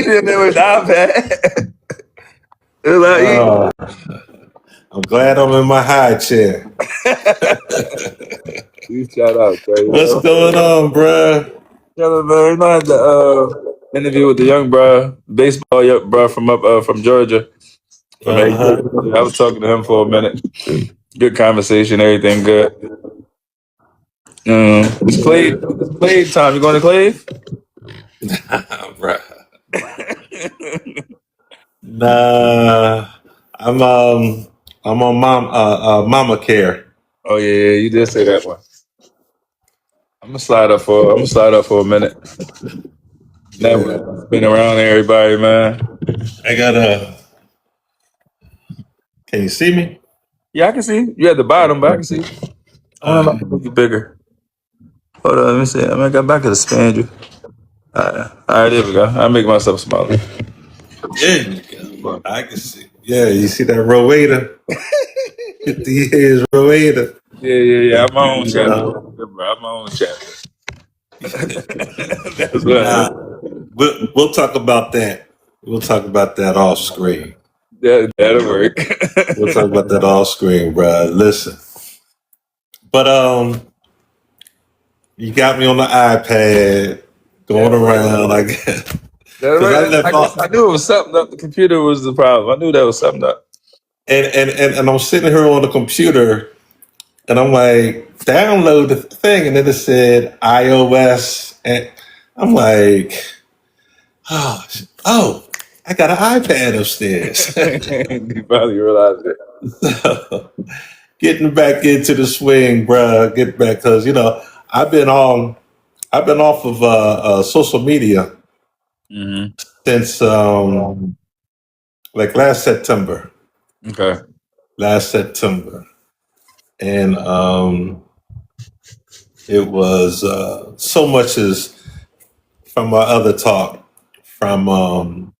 sitting there with the iPad. It was like, I'm glad I'm in my high chair. you shout out, Trey. What's going on, bruh? Yeah, man. You know, I had the interview with the young baseball young from from Georgia. From AU. Uh-huh. I was talking to him for a minute. Good conversation, everything good. It's Clay time. You going to Clay? Bruh. Nah, I'm on mama care. Oh yeah, you did say that one. I'm gonna slide up for a minute. Yeah. Never been around everybody, man. I gotta. Can you see me? Yeah, I can see you at the bottom, but I can see. I don't know if I can make it bigger. Hold on, let me see. I got back to the spandrel. All right, there we go. I make myself smaller. Yeah, I can see. Yeah, you see that Rowada? 50 years Rowada. Yeah. I'm my own You chapter. know. I'm my own chapter. That's what. Nah, we'll talk about that. We'll talk about that off screen. That'll work. We'll talk about that off screen, bruh. Listen, but you got me on the iPad going around. I guess That'll because I work. left off, I knew it was something up. The computer was the problem. I knew that was something up. and I'm sitting here on the computer, and I'm like, download the thing, and then it said iOS, and I'm like, oh, I got an iPad upstairs. You probably realized it. Getting back into the swing, bruh. Get back because I've been on, I've been off of social media Mm-hmm. since like Okay. last September, and it was so much as from my other talk from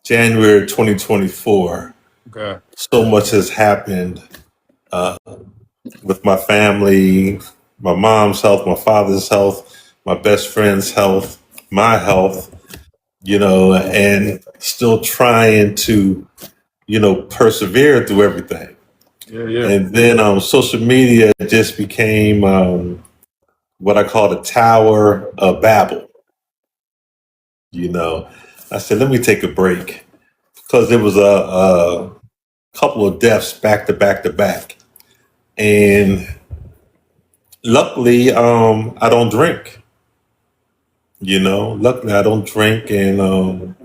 January 2024. Okay. So much has happened uh, with my family, my mom's health, my father's health, my best friend's health, my health, and still trying to, persevere through everything. Yeah. And then social media just became what I call the Tower of Babel. You know, I said, let me take a break because there was a couple of deaths back to back to back. And luckily, I don't drink. Luckily, I don't drink, and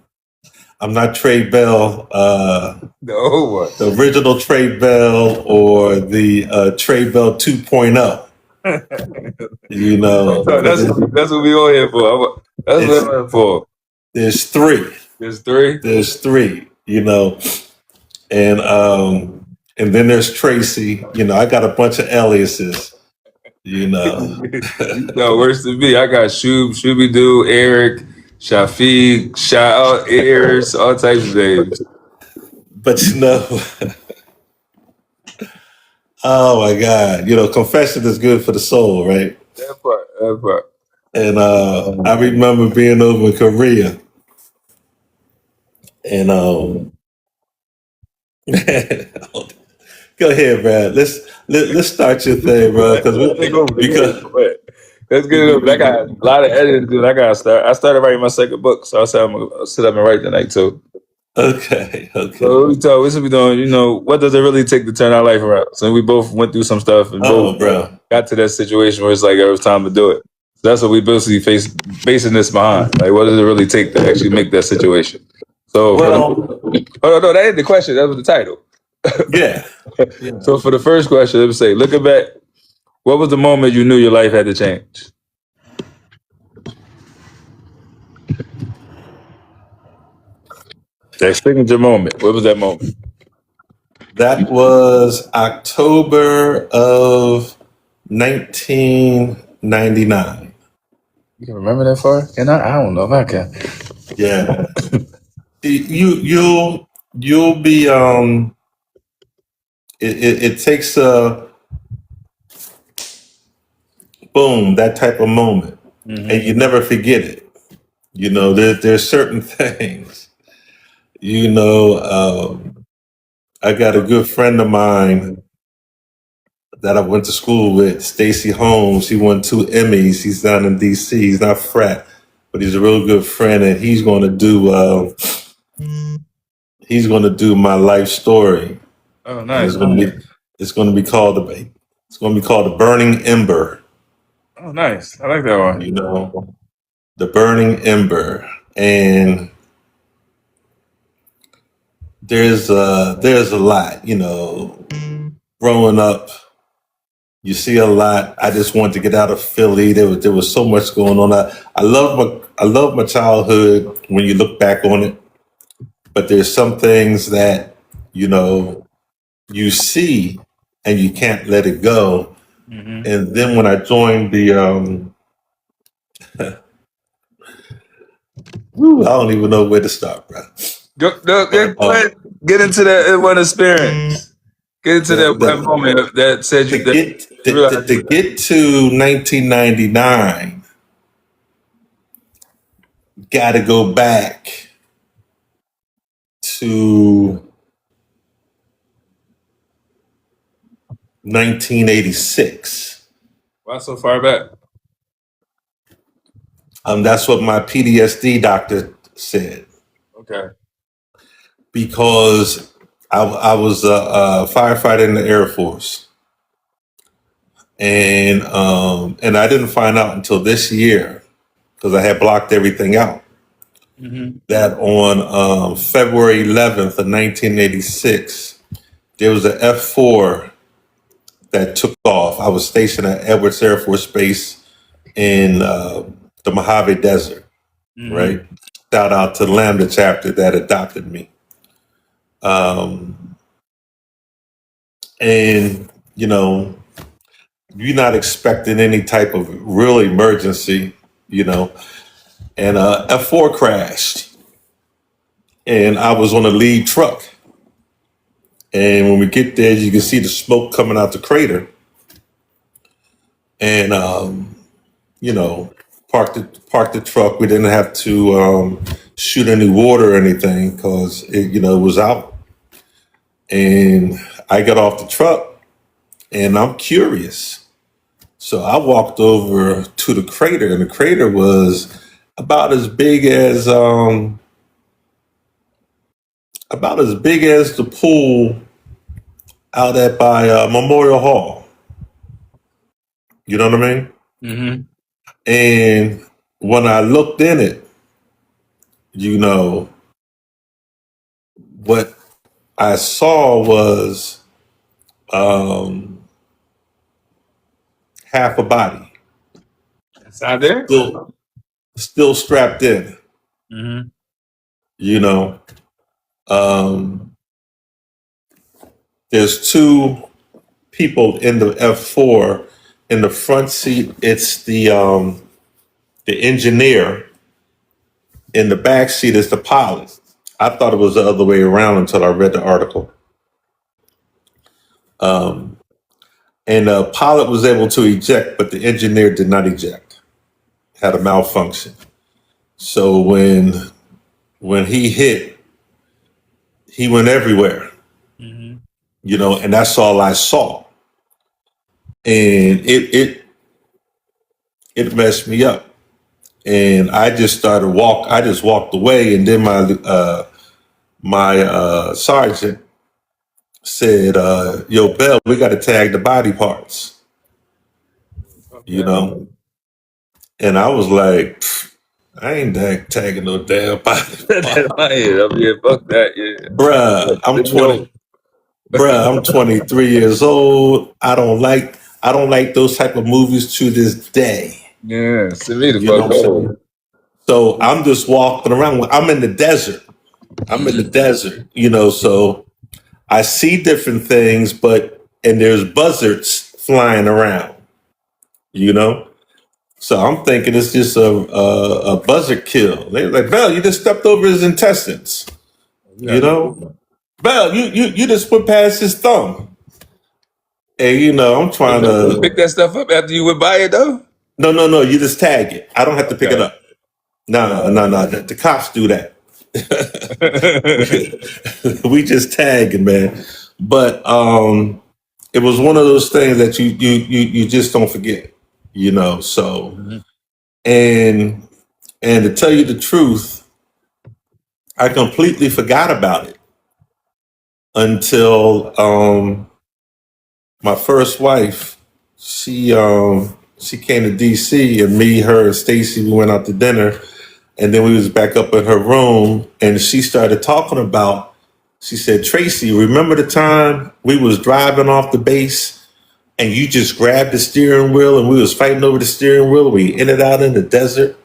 I'm not Tre Bell, No one. the original Tre Bell, or the Tre Bell 2.0. So that's what we all here for. That's what I'm here for. There's three. There's three. There's three. And then there's Tracy. I got a bunch of aliases. You know, No, worse than me. I got Shooby Doo, Eric, Shafiq, Shout, Ears, all types of names. but oh my God, confession is good for the soul, right? That part. That part. And I remember being over in Korea, and go ahead, Brad. Let's start your thing, bro. Because That's good. I got a lot of editing to do. I got to start. I started writing my second book, so I said I'm gonna sit up and write tonight too. okay, So we should be doing. What does it really take to turn our life around? So we both went through some stuff and both bro. got to that situation where it's like it was time to do it. So that's what we basically basing this behind. Like, what does it really take to actually make that situation? So, no, that ain't the question. That was the title. Yeah. So for the first question, let me say, looking back, what was the moment you knew your life had to change? That signature moment. What was that moment? That was October of 1999. You can remember that far? Can I? I don't know if I can. Yeah. You'll be it takes a boom, that type of moment, and you never forget it. You know, there's certain things. You know, I got a good friend of mine that I went to school with, Stacy Holmes. He won 2 Emmys. He's down in D.C. He's not frat, but he's a real good friend, and he's going to do my life story, Oh, and nice. it's going to be called the Burning Ember. Oh, nice. I like that one. You know, the Burning Ember, and there's a lot. You know, growing up, you see a lot. I just wanted to get out of Philly. There was so much going on. I love my childhood when you look back on it, but there's some things that you know you see and you can't let it go. Hmm. And then when I joined I don't even know where to start, bro. But Go ahead. Get into that one experience. Get into the, that one the, moment that said to that get you realized to get to 1999, got to go back to 1986. why so far back. That's what my PTSD doctor said, Okay. because I was a firefighter in the Air Force, and I didn't find out until this year because I had blocked everything out. Hmm. That on February 11th of 1986, there was an F4 that took off. I was stationed at Edwards Air Force Base in the Mojave Desert, Hmm. right? Shout out to the Lambda chapter that adopted me. Um, and, you know, you're not expecting any type of real emergency, you know, and F4 crashed, and I was on a lead truck. And when we get there, you can see the smoke coming out the crater. And you know, parked the truck. We didn't have to shoot any water or anything because it was out. And I got off the truck, and I'm curious, so I walked over to the crater, and the crater was about as big as the pool out at by Memorial Hall. You know what I mean? Hmm. And when I looked in it, you know, what I saw was um, half a body Inside there. still strapped in. Hmm. You know, um, there's two people in the F4. In the front seat, it's the engineer. In the back seat is the pilot. I thought it was the other way around until I read the article. Um, and the pilot was able to eject, but the engineer did not eject. Had a malfunction. So when he hit, he went everywhere. Hmm. You know, and that's all I saw, and it messed me up. And I just started walk. I just walked away, and then my sergeant said, "Yo, Bell, we got to tag the body parts." You Okay. know, and I was like, I ain't tagging no damn body That's part. my head. I mean, fuck that. Yeah. Bruh, I'm Leave me alone. 20. Bruh, I'm 23 years old. I don't like those type of movies to this day. Yeah. Send me the You know fuck what I'm home. saying? So I'm just walking around. I'm in the desert. I'm in the Hmm. desert, so I see different things, and there's buzzards flying around, you know. So I'm thinking it's just a buzzard kill. They're like, Bell, you just stepped over his intestines, You you gotta know. Bell, you just put past his thumb, and I'm trying pick to. that stuff up after you went by it though. No, no, no. You just tag it. I don't have to pick it Okay. up. No. The cops do that. We just tagging, man. But it was one of those things that you just don't forget, you know. So Mhm. and to tell you the truth, I completely forgot about it until my first wife, she came to DC, and me, her, and Stacy, we went out to dinner, and then we was back up in her room, and she started talking about. She said, "Tracy, remember the time we was driving off the base, and you just grabbed the steering wheel, and we was fighting over the steering wheel. We ended out in the desert,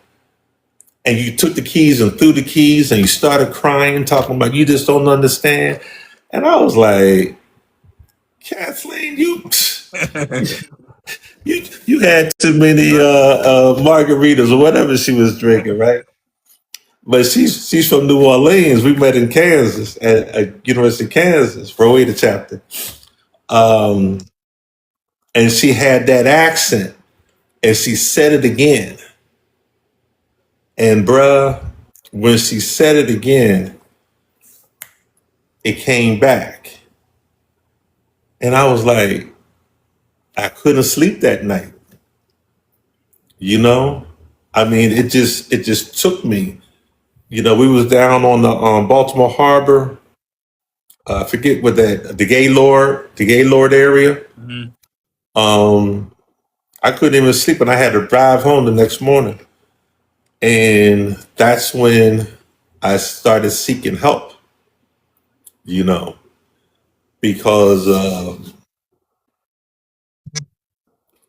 and you took the keys and threw the keys, and you started crying, talking about you just don't understand." And I was like, Kathleen, you had too many margaritas or whatever she was drinking, right? But she's from New Orleans. We met in Kansas at University of Kansas, Rowena chapter. Um, and she had that accent, and she said it again. And bruh, when she said it again, it came back, and I was like, I couldn't sleep that night. You know, I mean, it just took me. You know, we was down on the Baltimore Harbor. I forget what the Gaylord area. Mhm. Um, I couldn't even sleep, and I had to drive home the next morning. And that's when I started seeking help. You know, because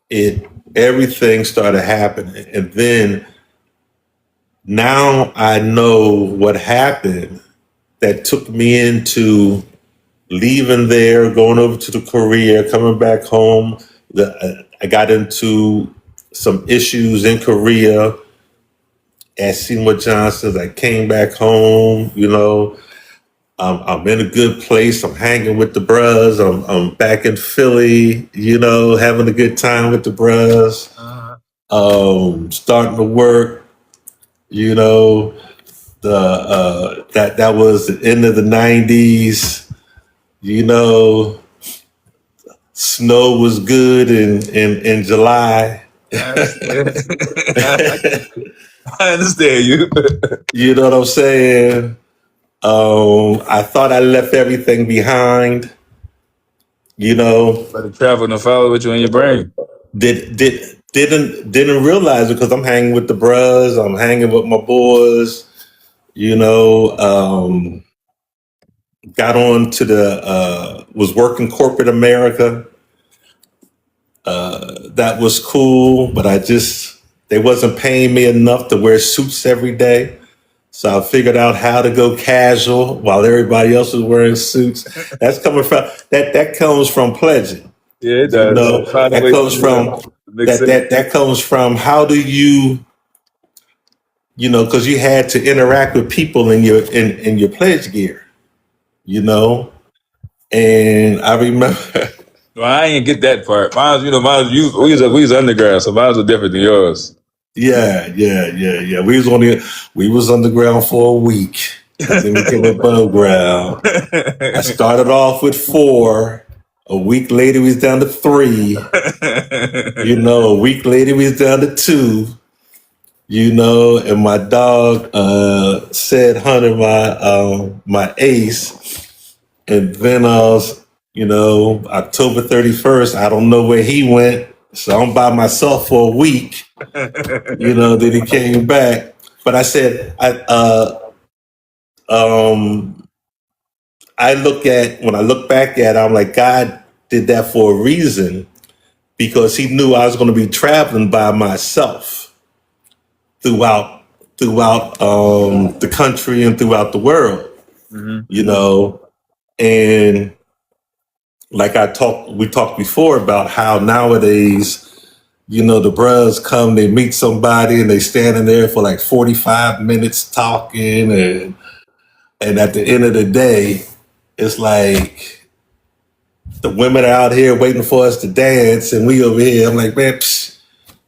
it everything started happening, and then now I know what happened that took me into leaving there, going over to the Korea, coming back home. I got into some issues in Korea at Seymour Johnson's. I came back home, you know. I'm in a good place. I'm hanging with the bros. I'm back in Philly, you know, having a good time with the bros. Uh, Starting to work, you know. That was the end of the '90s, you know. Snow was good in July. I understand. I understand you. You know what I'm saying? I thought I left everything behind. You know, But the travel and follow with you in your brain. didn't realize it because I'm hanging with the bros. I'm hanging with my boys. You know, got on to the was working corporate America. That was cool, but they wasn't paying me enough to wear suits every day. So I figured out how to go casual while everybody else was wearing suits. That comes from pledging. Yeah, it You does. know, Find a that way comes to from make sense. that comes from how do you know, because you had to interact with people in your pledge gear, you know. And I remember Well, I ain't get that part. We was undergrad, so mine was different than yours. yeah. We was underground for a week, and then we came above ground. I started off with 4. A week later, we was down to 3. You know, a week later, we was down to 2. You know, and my dog said Hunter, my ace, and then you know, October 31st, I don't know where he went, so I'm by myself for a week. You know, then he came back, but I said um, when I look back at it, I'm like, God did that for a reason because He knew I was going to be traveling by myself throughout the country and throughout the world. Mhm. You know, and like we talked before about how nowadays, you know, the bros come, they meet somebody, and they standing there for like 45 minutes talking, and at the end of the day, it's like the women are out here waiting for us to dance, and we over here. I'm like, man,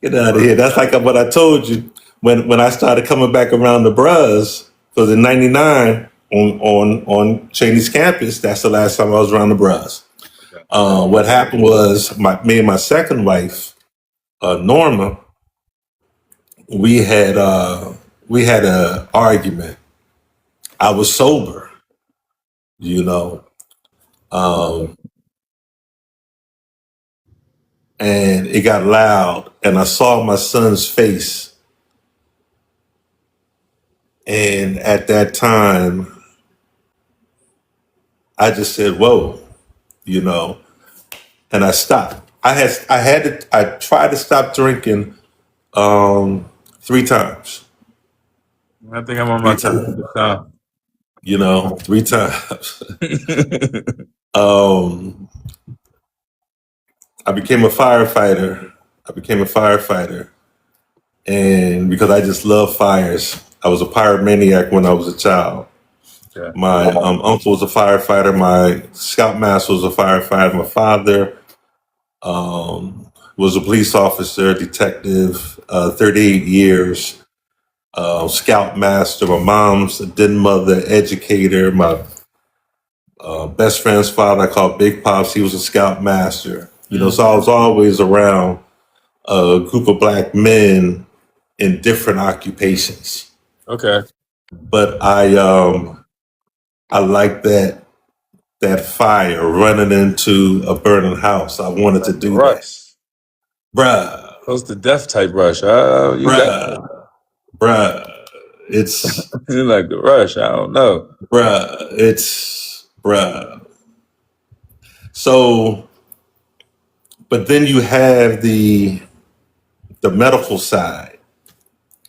get out of here. That's like what I told you. when I started coming back around the Bros, because in '99 on Cheney's campus, that's the last time I was around the Bros. What happened was me and my second wife, Norma, we had a argument. I was sober, you know, um, and it got loud, and I saw my son's face, and at that time, I just said, "Whoa," you know, and I stopped. I tried to stop drinking 3 times. I think I'm on my Three times. time. You know, 3 times. um, I became a firefighter. And because I just love fires, I was a pyromaniac when I was a child. Yeah. My uncle was a firefighter. My scoutmaster was a firefighter. My father was a police officer, detective, 38 years, scoutmaster. My mom's a den mother, educator. My best friend's father, I call Big Pops, he was a scoutmaster. You know, so I was always around a group of black men in different occupations. Okay. But I like that fire running into a burning house. I wanted to do Rush. that. Close to death type rush. You got Bruh. It's you like the rush. I don't know. bruh. So, but then you have the medical side,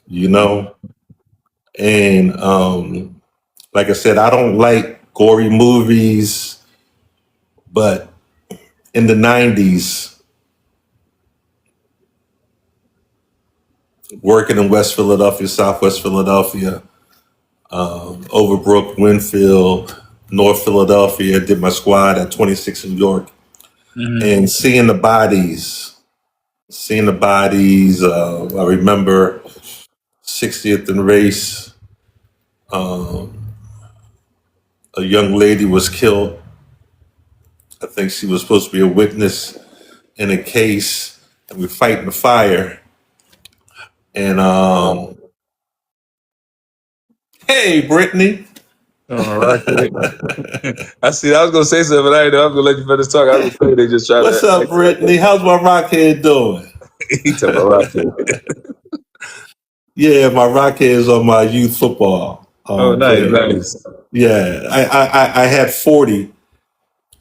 you know, and like I said, I don't like gory movies, but in the '90s, working in West Philadelphia, Southwest Philadelphia, Overbrook, Winfield, North Philadelphia, did my squad at 26 New York, and seeing the bodies. I remember 60th and Race. A young lady was killed. I think she was supposed to be a witness in a case, and we're fighting the fire. And hey, Brittany. All right. I see. I was gonna say something, but I was gonna let you finish talking. I was gonna say they just tried What's to. up, Brittany? How's my rockhead doing? He took a rocket. Yeah, my rockhead is on my youth football. Oh, Team. nice. Yeah, I had 40,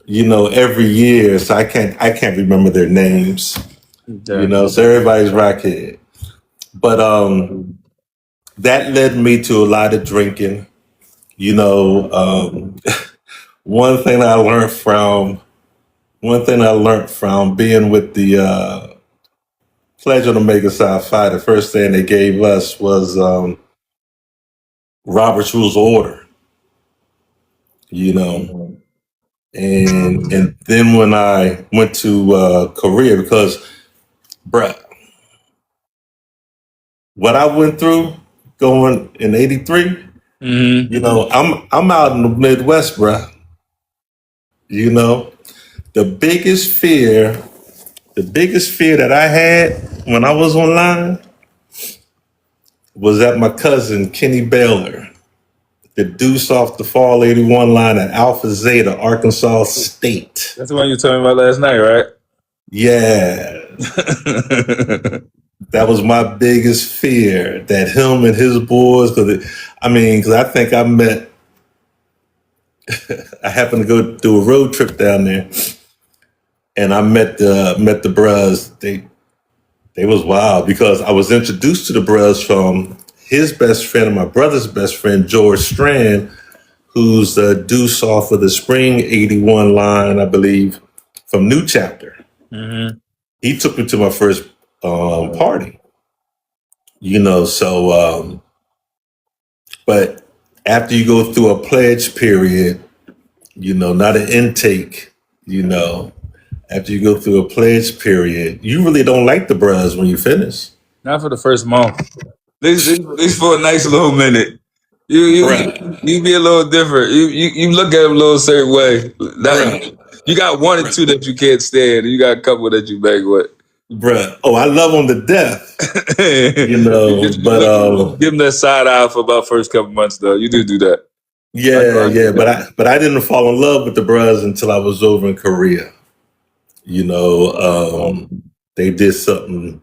you know, every year, so I can't remember their names, you know. So everybody's rockhead, but that led me to a lot of drinking. You know, one thing I learned from being with the Pledge on Omega Psi Phi, the first thing they gave us was Robert's Rules of Order. You know, and then when I went to Korea, because bruh, what I went through going in '83, you know, I'm out in the Midwest, bruh. You know, the biggest fear that I had when I was online was that my cousin Kenny Baylor, the deuce off the fall 81 line at Alpha Zeta, Arkansas State. That's the one you told me about last night, right? Yeah. That was my biggest fear, that him and his boys, because I think I happened to go do a road trip down there, and I met the bros. They was wild because I was introduced to the bros from his best friend and my brother's best friend, George Strand, who's the deuce off of the spring 81 line, I believe, from New Chapter. He took me to my first party, you know, so, but after you go through a pledge period, you know, not an intake, you know, after you go through a pledge period, you really don't like the bros when you finish. Not for the first month. At least for a nice little minute. You be a little different. You look at him a little certain way. You got one or two that you can't stand. And you got a couple that you bang with. Bruh. Oh, I love him to death. Give him that side eye for about first couple months though. You do that. Yeah. But I didn't fall in love with the bros until I was over in Korea. They did something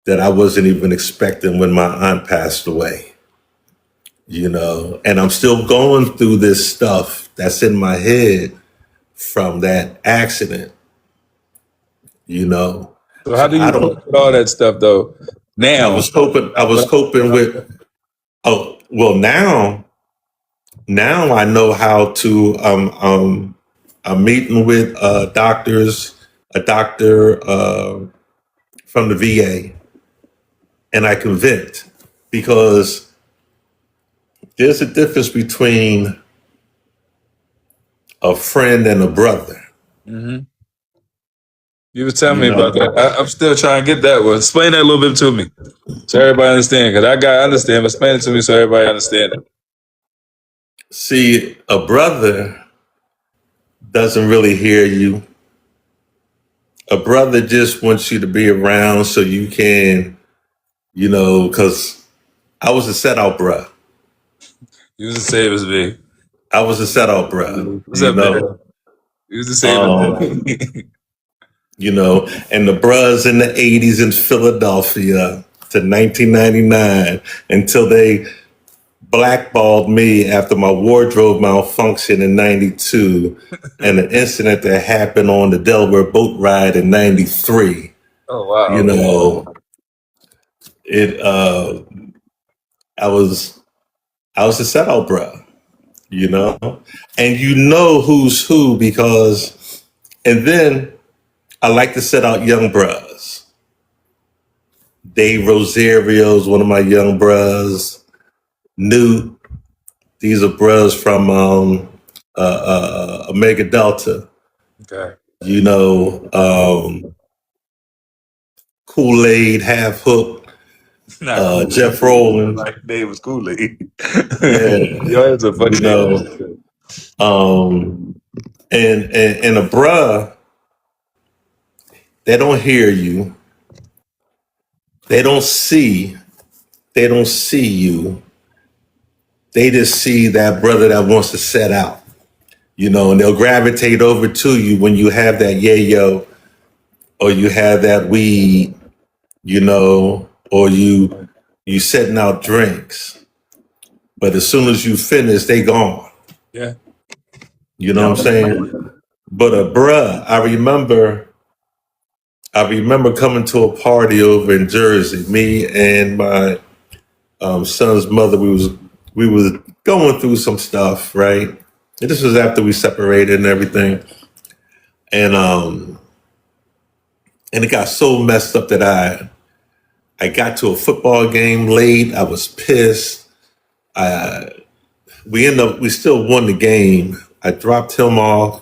that I wasn't even expecting when my aunt passed away. And I'm still going through this stuff that's in my head from that accident. So how do you cope with all that stuff though? Now I was coping with. Oh well, now I know how to. I'm meeting with doctors, a doctor from the VA, and I can vent because there's a difference between a friend and a brother. Mm-hmm. You were telling me about that. I'm still trying to get that one. Explain that a little bit to me, so everybody understand. Because I gotta understand, but explain it to me so everybody understand it. See, a brother doesn't really hear you. A brother just wants you to be around so you can, because I was a set out bruh. You was the same as me. I was a set out bruh. What's up, man? You was the same as me. And the bruhs in the 80s in Philadelphia to 1999 until they blackballed me after my wardrobe malfunction in 92 and an incident that happened on the Delaware boat ride in 93. Oh, wow. I was a set out bruh, and who's who because, and then I like to set out young bruhs. Dave Rosario's one of my young bruhs. Newt, these are bruhs from Omega Delta. Okay. Kool-Aid, Half Hook, Jeff Rowland. My name was Kool-Aid. Yeah. Yo, it's a funny name. And a bruh, they don't hear you. They don't see you. They just see that brother that wants to set out, and they'll gravitate over to you when you have that yayo or you have that weed, or you setting out drinks. But as soon as you finish, they gone. Yeah. You know what I'm saying? But a bruh, I remember coming to a party over in Jersey. Me and my son's mother, we was going through some stuff, right? And this was after we separated and everything. And it got so messed up that I got to a football game late. I was pissed. We still won the game. I dropped him off.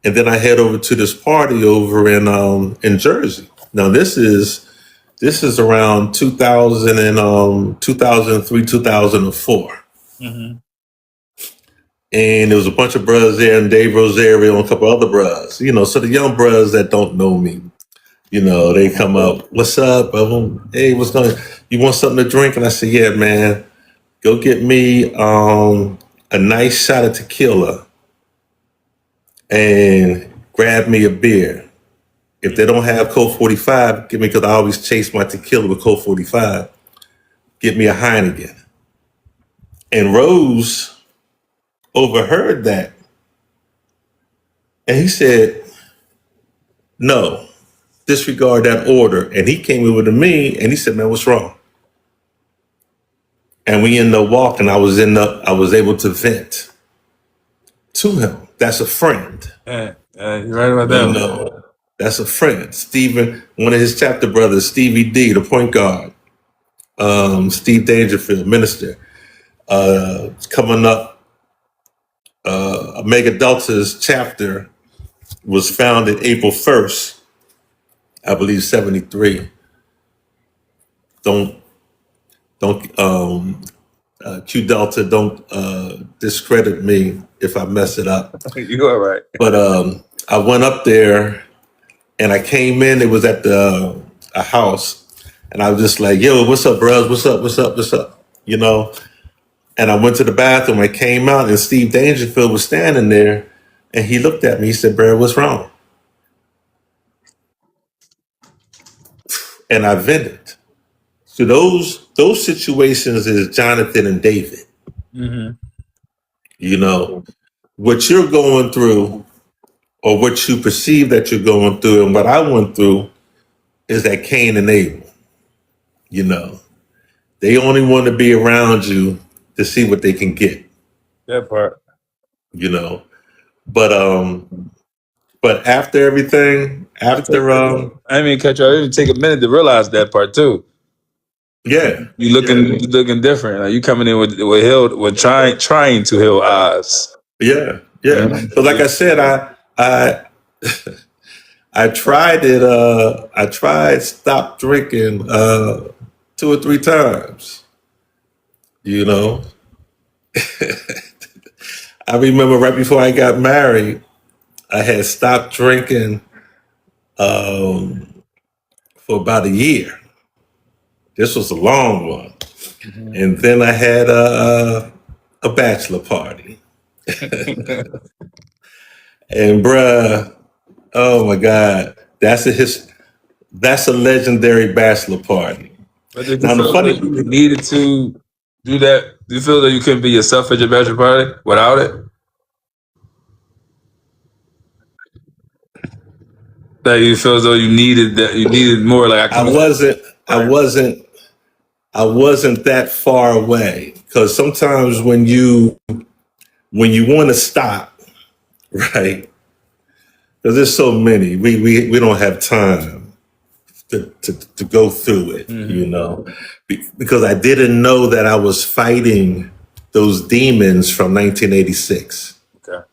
And then I head over to this party over in Jersey. Now this is around 2000 and 2003, 2004. Mm-hmm. And there was a bunch of brothers there, and Dave Rosario and a couple other brothers. So the young brothers that don't know me, they come up, "What's up? Hey, what's going? You want something to drink?" And I say, "Yeah, man, go get me a nice shot of tequila and grab me a beer. If they don't have Coke 45, give me, because I always chase my tequila with Coke 45. Get me a Heineken." And Rose overheard that, and he said, "No, disregard that order." And he came over to me and he said, "Man, what's wrong?" And we ended up walking. I was able to vent to him. That's a friend. Yeah, you're right about that. That's a friend. Stephen, one of his chapter brothers, Stevie D, the point guard, Steve Dangerfield, minister, coming up. Omega Delta's chapter was founded April 1st, I believe, 73. Don't Q Delta, don't discredit me if I mess it up. You all right? But I went up there and I came in. It was at the a house, and I was just like, "Yo, what's up, bros? What's up? What's up? What's up?" You know. And I went to the bathroom. I came out, and Steve Dangerfield was standing there, and he looked at me. He said, "Bro, what's wrong?" And I vented. So those situations is Jonathan and David. Mm-hmm. You know what you're going through, or what you perceive that you're going through, and what I went through is that Cain and Abel. You know, they only want to be around you to see what they can get. That part. You know, but after everything, after I mean, catch you. It take a minute to realize that part too. yeah, You looking different. Like you coming in with trying to heal eyes. yeah, yeah. Yeah. So like I said, I I tried it. I tried stop drinking 2 or 3 times. You know, I remember right before I got married, I had stopped drinking for about a year. This was a long one, and then I had a bachelor party, and bruh, oh my God, that's a legendary bachelor party. But did you Now the feel funny, that you needed to do that? Do you feel that you couldn't be yourself at your bachelor party without it? That you feel as though you needed more. Like I I come wasn't, I right. wasn't, I wasn't that far away because sometimes when you want to stop, right? Because there's so many, we don't have time to go through it, you Mm-hmm. know, because I didn't know that I was fighting those demons from 1986. Okay.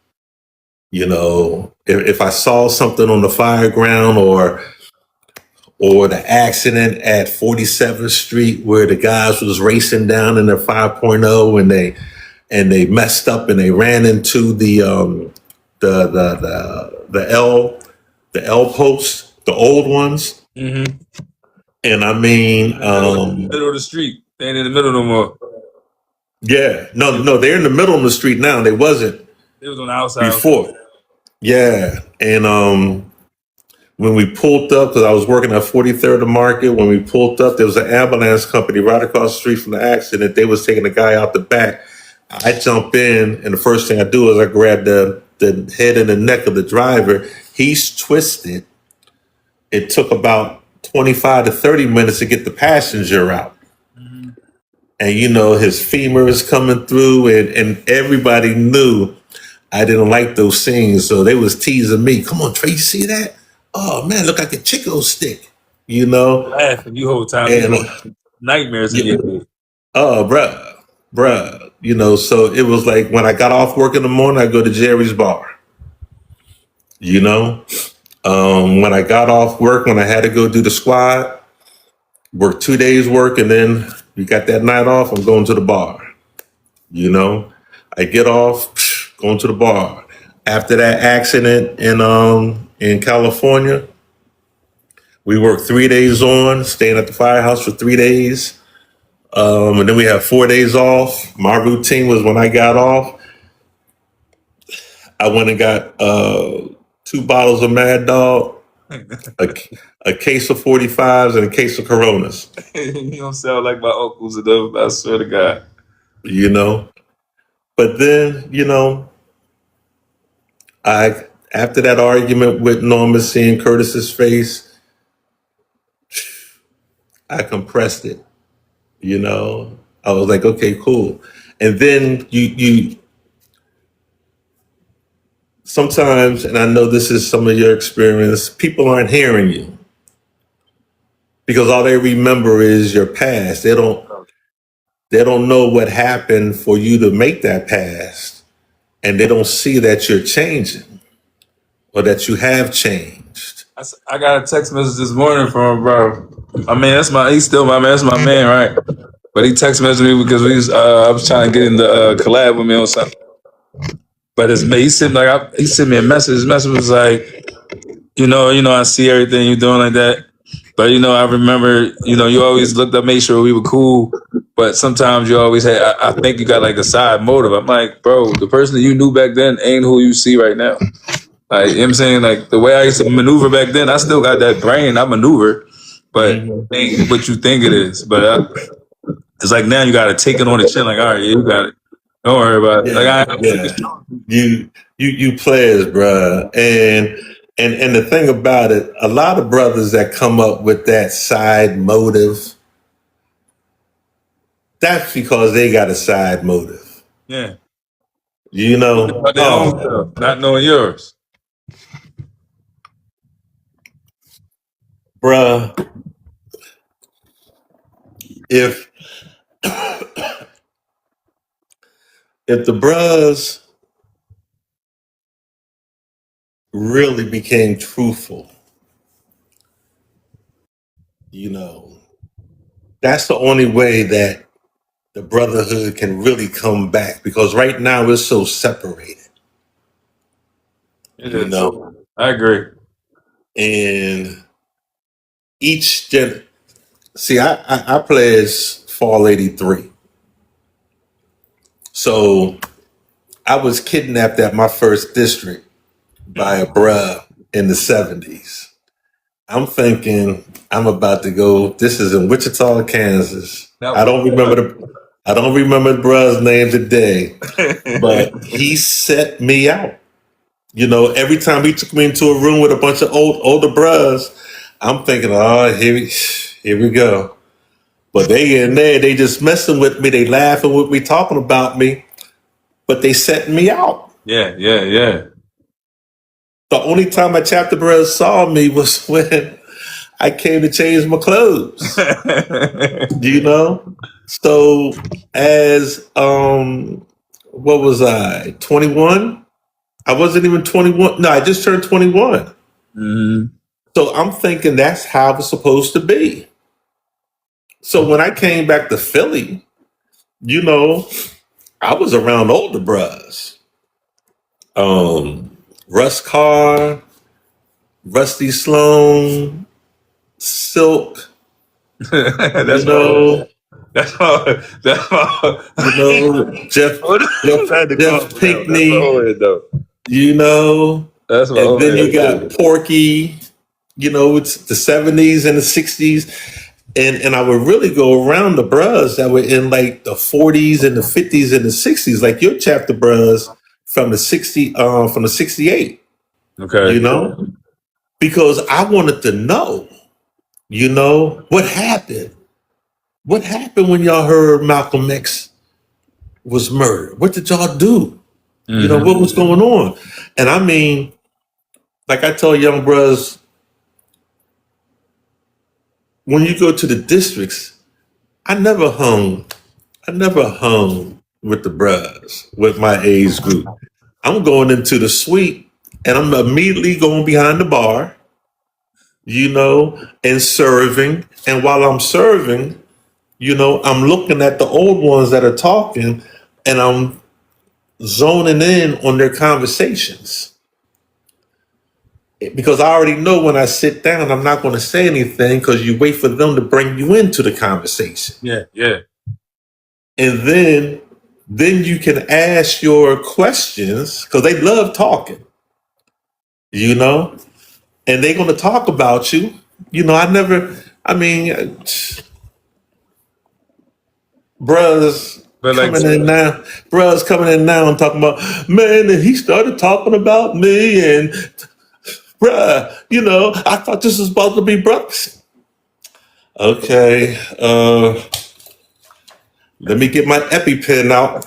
You know, if I saw something on the fire ground, or the accident at 47th Street where the guys was racing down in their 5.0 and they messed up and they ran into the L posts, the old ones. Mm-hmm. And I mean, Middle of the street. They ain't in the middle no more. yeah, no, they're in the middle of the street now. They wasn't It was on the outside. before. Yeah, and when we pulled up, because I was working at 43rd and Market, when we pulled up, there was an ambulance company right across the street from the accident. They was taking a guy out the back. I jump in, and the first thing I do is I grab the head and the neck of the driver. He's twisted. It took about 25 to 30 minutes to get the passenger out. Mm-hmm. And you know, his femur is coming through, and everybody knew I didn't like those scenes. So they was teasing me. Come on, Trey, you see that? Oh man, look like a Chico stick, you know? Laughing you whole time. And Nightmares in yeah, your head. oh, bruh, you know. So it was like when I got off work in the morning, I go to Jerry's bar, you know. When I got off work, when I had to go do the squad, work 2 days work, and then you got that night off. I'm going to the bar, you know. I get off, going to the bar. After that accident in California, we worked 3 days on, staying at the firehouse for 3 days. And then we had 4 days off. My routine was when I got off, I went and got 2 bottles of Mad Dog, a, a case of 45s, and a case of Coronas, You don't sound like my uncles and them. I swear to God. you know. But then, you know, I after that argument with Norma, seeing Curtis's face, I compressed it. You know, I was like, okay, cool. And then you sometimes, and I know this is some of your experience, people aren't hearing you because all they remember is your past. They don't know what happened for you to make that past, and they don't see that you're changing or that you have changed. I got a text message this morning from a bro. I mean, he's still my man. That's my man, right? But he texted messaged me because I was trying to get him to collab with me on something. But he sent he sent me a message. His message was like, I see everything you're doing like that. But I remember, you always looked up, made sure we were cool. But sometimes you always had, I think you got like a side motive. I'm like, bro, the person that you knew back then ain't who you see right now. Like, you know what I'm saying? Like, the way I used to maneuver back then, I still got that brain. I maneuver, but it ain't what you think it is. But it's like now you got to take it on the chin. Like, all right, yeah, you got it. Don't worry about it. You players, bruh. And the thing about it, a lot of brothers that come up with that side motive, that's because they got a side motive. Yeah. You know? About their own stuff, not knowing yours. Bruh, if the bros really became truthful, that's the only way that the brotherhood can really come back, because right now it's so separated. It is. I agree. And see, I pledged fall 83. So I was kidnapped at my first district by a bruh in the 70s. I'm thinking I'm about to go. This is in Wichita, Kansas. I don't remember the bruh's name today, but he set me out. Every time he took me into a room with a bunch of older bruhs, I'm thinking, oh, here we go. But they in there, they just messing with me. They laughing with me, talking about me, but they setting me out. Yeah. The only time my chapter brothers saw me was when I came to change my clothes. So as what was I? 21? I wasn't even 21. No, I just turned 21. Mm-hmm. So I'm thinking that's how it's supposed to be. So when I came back to Philly, I was around older bruhs. Russ Carr, Rusty Sloan, Silk. That's Jeff Pinkney. That's and then you got Porky. It's the 70s and the 60s. And I would really go around the bruhs that were in like the 40s and the 50s and the 60s, like your chapter bruhs from the 68. Okay. Because I wanted to know, what happened. What happened when y'all heard Malcolm X was murdered? What did y'all do? Mm-hmm. What was going on? And I mean, like I tell young brothers, when you go to the districts, I never hung with the bruhs, with my age group. I'm going into the suite and I'm immediately going behind the bar, and serving. And while I'm serving, I'm looking at the old ones that are talking and I'm zoning in on their conversations. Because I already know when I sit down, I'm not going to say anything, because you wait for them to bring you into the conversation. Yeah. And then you can ask your questions, because they love talking, and they're going to talk about you. Brothers coming in now and talking about, man, and he started talking about me, and bruh, I thought this was supposed to be brothers. Okay, let me get my EpiPen out.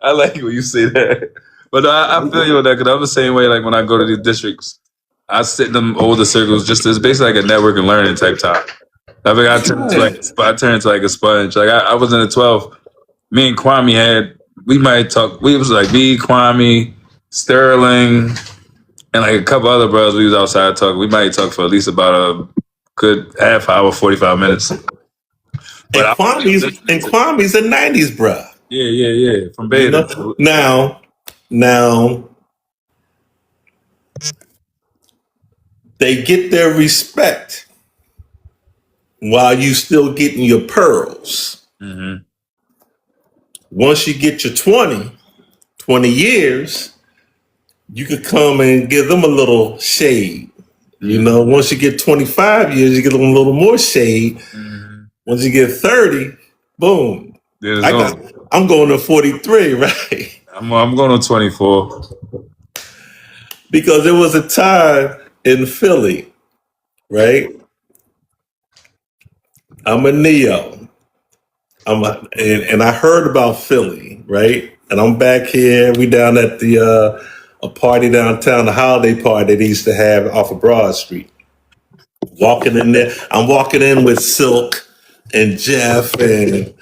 I like when you say that. But I feel you on that, because I'm the same way. Like when I go to these districts, I sit in them older circles, just as basically like a network and learning type time. I think I turned into like a sponge. Like I was in the 12. Me and Kwame we might talk. We was like me, Kwame, Sterling, and like a couple other brothers. We was outside talking. We might talk for at least about good half hour, 45 minutes. But And Kwame's a 90s, bruh. Yeah. From You Beta. know? Now, they get their respect while you still getting your pearls. Mm-hmm. Once you get your 20 years, you could come and give them a little shade. You know, once you get 25 years, you get them a little more shade. Mm-hmm. Once you get 30, boom. I'm going to 43, right? I'm going to 24. Because there was a time in Philly, right? I'm a Neo. And I heard about Philly, right? And I'm back here. We down at the a party downtown, the holiday party they used to have off of Broad Street. Walking in there, I'm walking in with Silk and Jeff and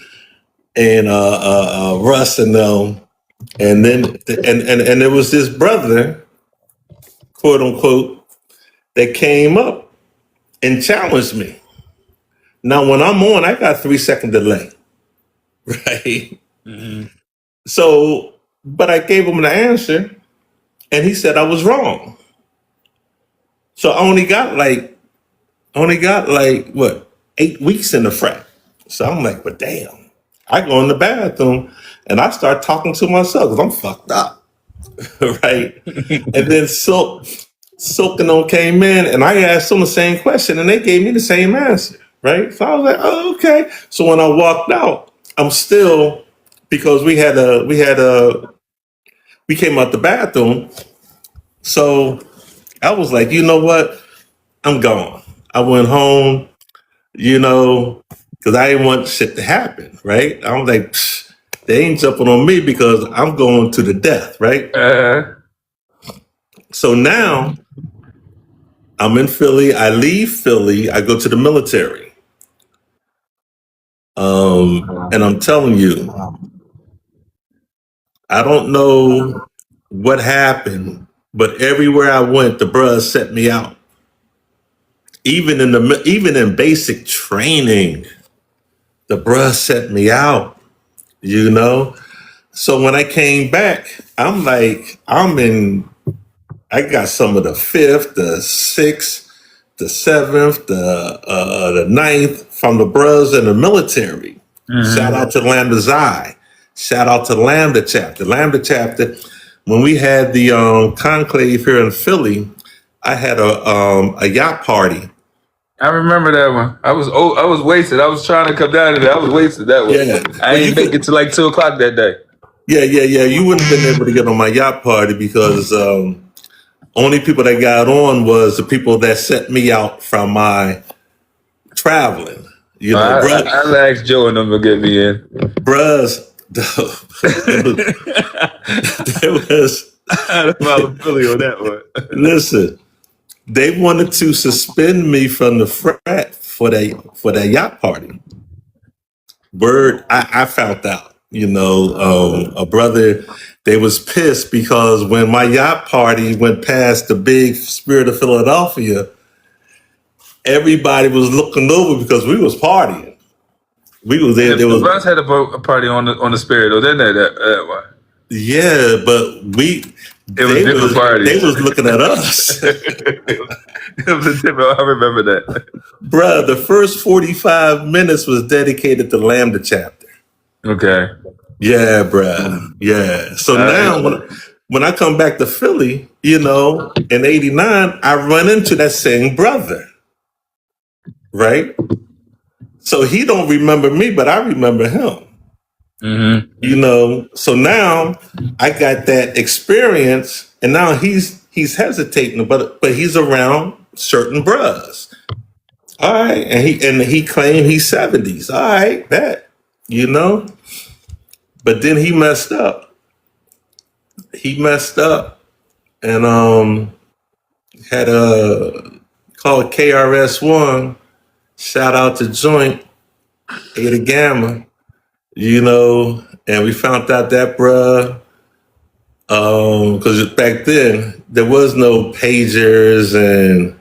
Russ and them, and then and there was this brother, quote unquote, that came up and challenged me. Now, when I'm on, I got 3 second delay, right? Mm-hmm. So, but I gave him the answer, and he said I was wrong. So I only got like what 8 weeks in the frat. So I'm like, but damn, I go in the bathroom and I start talking to myself because I'm fucked up, right? And then Silk and them came in, and I asked them the same question, and they gave me the same answer, right? So I was like, oh, okay. So when I walked out, I'm still because we came out the bathroom. So I was like, you know what? I'm gone. I went home, because I didn't want shit to happen, right? I was like, psh, they ain't jumping on me because I'm going to the death, right? So now I'm in Philly. I leave Philly. I go to the military. And I'm telling you, I don't know what happened, but everywhere I went, the bruh set me out. Even in basic training, the bruh set me out, So when I came back, I'm like, I got some of the 5th, the 6th, the 7th, the 9th from the bruhs in the military. Mm-hmm. Shout out to Lambda Xi. Shout out to Lambda chapter. Lambda chapter, when we had the conclave here in Philly, I had a yacht party. I remember that one. I was wasted. I was trying to come down to that. I was wasted that one. Yeah. I ain't make it to like 2:00 that day. Yeah. You wouldn't have been able to get on my yacht party because only people that got on was the people that set me out from my traveling. I asked Joe and them to get me in. Bruhs, there was I had a Philly on that one. Listen, they wanted to suspend me from the frat for that yacht party. Word, I found out. A brother, they was pissed because when my yacht party went past the big Spirit of Philadelphia, everybody was looking over because we was partying. We was there. The Browns had a party on the Spirit, or didn't they? That one. Yeah, but they was looking at us. It was a different. I remember that. Bruh, the first 45 minutes was dedicated to Lambda chapter. Okay. Yeah, bruh. Yeah. So now when I come back to Philly, in 89, I run into that same brother. Right? So he don't remember me, but I remember him. Mm-hmm. So now I got that experience, and now he's hesitating, but he's around certain bruhs. All right, and he claimed he's 70s. All right, bet. But then he messed up. And had a called KRS-One. Shout out to Joint, Eta Gamma. And we found out that bruh, because back then there was no pagers and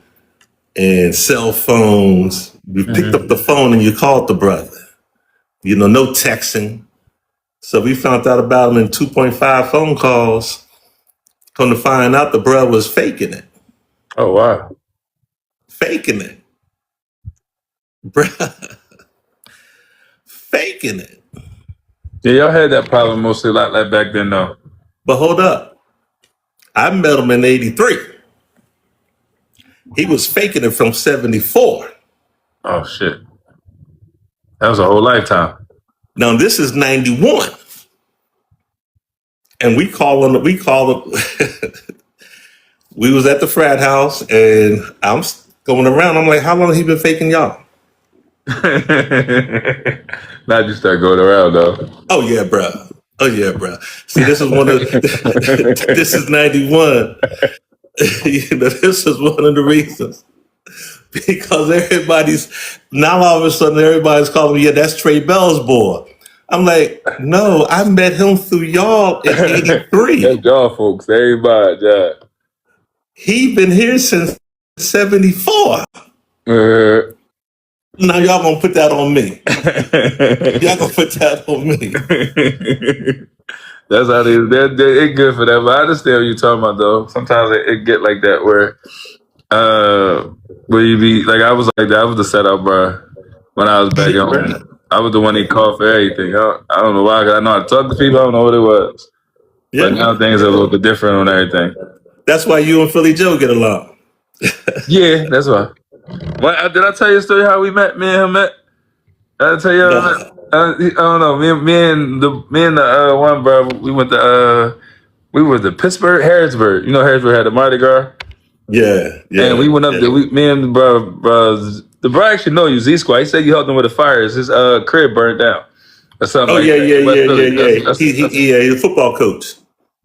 and cell phones. You picked up the phone and you called the brother. You know, no texting. So we found out about him in 2.5 phone calls. Come to find out the brother was faking it. Oh wow. Faking it. Bruh. Faking it. Yeah, y'all had that problem mostly like back then though. But hold up. I met him in 83. He was faking it from 74. Oh shit. That was a whole lifetime. Now this is 91. And we call him, we was at the frat house and I'm going around. I'm like, how long has he been faking y'all? Not just start going around though. Oh yeah, bruh. Oh yeah, bruh. See, this is one of this is 91. You know, this is one of the reasons. Because everybody's now all of a sudden everybody's calling me, yeah, that's Tre Bell's boy. I'm like, no, I met him through y'all in 83. That's y'all folks. Everybody, yeah. He been here since 74. Now y'all gonna put that on me. Y'all gonna put that on me. That's how it is. It's good for that. But I understand what you're talking about though. Sometimes it get like that where you be like I was like that. I was the setup, bro. When I was back home, I was the one he called for everything. I don't know why. 'Cause I know how to talk to people. I don't know what it was. Yeah. But now things are a little bit different on everything. That's why you and Philly Joe get along. Yeah, that's why. Did I tell you a story how we met? Me and him met. Did I tell you? Nah. I don't know. Me and the one bro. We went to we were to Pittsburgh, Harrisburg. You know, Harrisburg had the Mardi Gras. Yeah, yeah. And we went up there. Me and the bro actually know you, Z Squad. He said you helped him with the fires. His crib burned down or something. Oh like yeah, that. yeah. He's a football coach.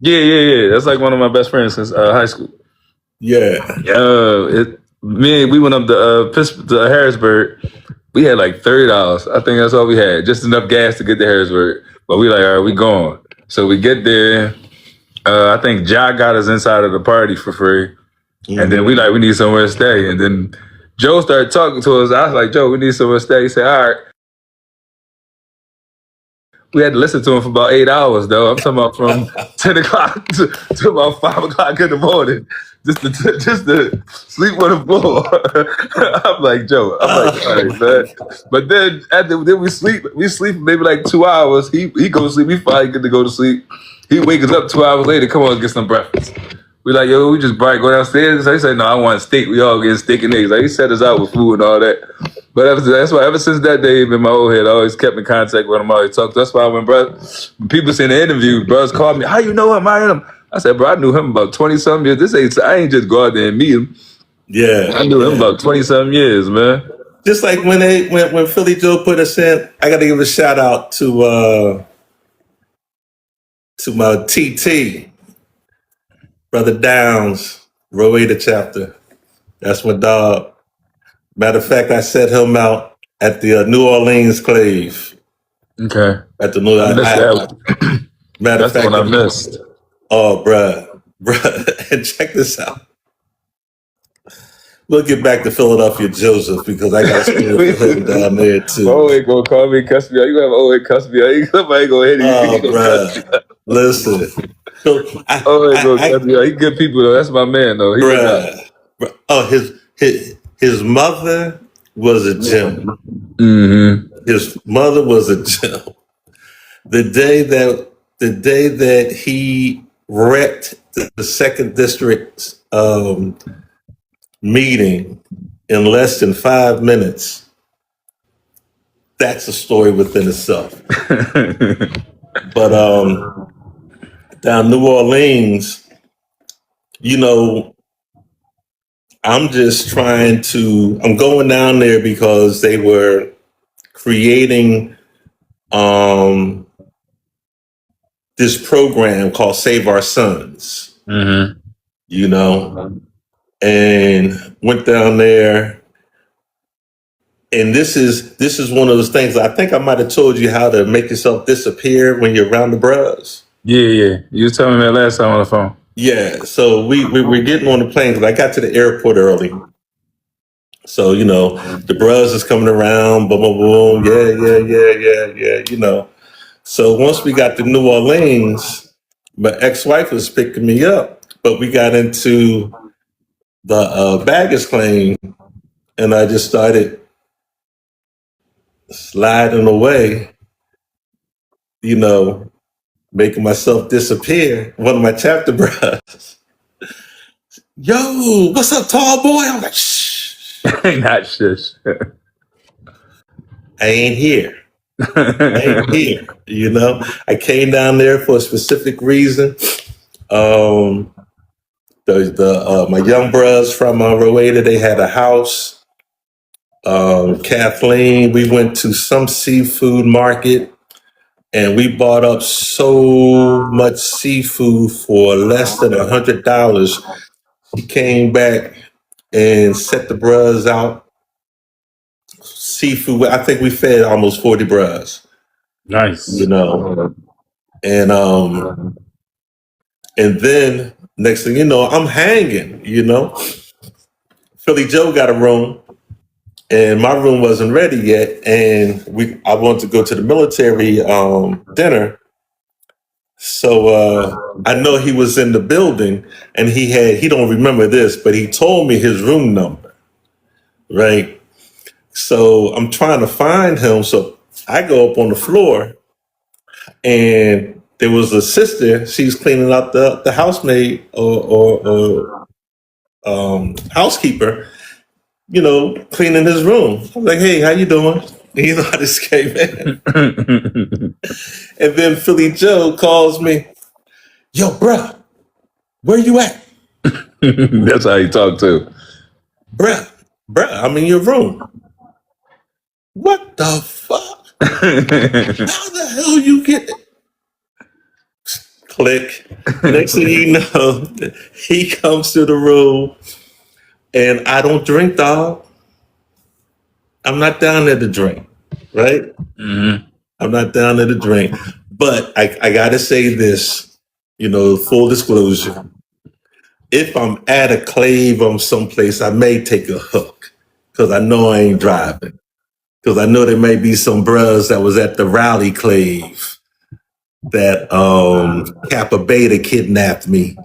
Yeah. That's like one of my best friends since high school. Yeah. We went up to Harrisburg. We had like $30. I think that's all we had, just enough gas to get to Harrisburg. But we like, all right, we going. So we get there. I think Ja got us inside of the party for free. Mm-hmm. And then we need somewhere to stay. And then Joe started talking to us. I was like, Joe, we need somewhere to stay. He said, all right. We had to listen to him for about 8 hours, though. I'm talking about from 10 o'clock to about 5 o'clock in the morning, just to sleep on the floor. I'm like, Joe. I'm like, all right, man. But then then we sleep maybe like 2 hours. He go to sleep. We finally get to go to sleep. He wakes us up 2 hours later. Come on, get some breakfast. We like, yo, we just bright go downstairs. So he said, no, I want steak. We all getting steak and eggs. Like he set us out with food and all that. But that's why ever since that day in my old head, I always kept in contact with him. I always talked. That's why when people say in the interview, brothers called me, how you know him? I know him. I said, bro, I knew him about 20-something years. I ain't just go out there and meet him. Yeah. I knew him about 20-something years, man. Just like when Philly Joe put us in, I got to give a shout out to my TT, Brother Downs, Rowena chapter. That's my dog. Matter of fact, I set him out at the New Orleans Clave. Okay. At the New Matter of fact, that's what I missed. Oh, bruh. And check this out. We'll get back to Philadelphia Joseph because I got school for him down there too. Oh, ain't gonna call me cuss me out. You gonna have old cuss me out. Somebody gonna hit you. Oh, bruh. Listen. Cuss me out. He good people though. That's my man though. Bruh. Oh, his mother was a gem. Mm-hmm. His mother was a gem. The day that he wrecked the second district meeting in less than 5 minutes, that's a story within itself. But down New Orleans, you know, I'm going down there because they were creating this program called Save Our Sons. Mm-hmm. You know, and went down there. And this is one of those things. I think I might have told you how to make yourself disappear when you're around the bros. Yeah. You was telling me that last time on the phone. Yeah. So we were getting on the plane because I got to the airport early. So, the bros is coming around, boom, boom, boom, yeah. So once we got to New Orleans, my ex-wife was picking me up, but we got into the baggage claim, and I just started sliding away, you know, making myself disappear. One of my chapter bros, yo, what's up, tall boy? I'm like, shh, Not shush. I ain't here. I ain't here. I came down there for a specific reason. Um, the my young bros from Rowena, they had a house. Kathleen, we went to some seafood market and we bought up so much seafood for less than $100. She came back and set the bros out seafood. I think we fed almost 40 bros, Nice. and and then next thing you know, I'm hanging. Philly Joe got a room, and my room wasn't ready yet, and I wanted to go to the military dinner. So I know he was in the building, and he don't remember this, but he told me his room number, right? So I'm trying to find him. So I go up on the floor, and there was a sister. She's cleaning up the housemaid or housekeeper, cleaning his room. I was like, "Hey, how you doing?" I just came in, and then Philly Joe calls me, "Yo, bruh, where you at, That's how you talk too. bruh? Bruh, I'm in your room. What the fuck? How the hell you get it?" Click. Next thing you know, he comes to the room, and I don't drink, dog. I'm not down there to drink, right? I'm not down there to drink. But I got to say this, full disclosure. If I'm at a clave or someplace, I may take a hook because I know I ain't driving. Because I know there may be some bros that was at the rally clave that Kappa Beta kidnapped me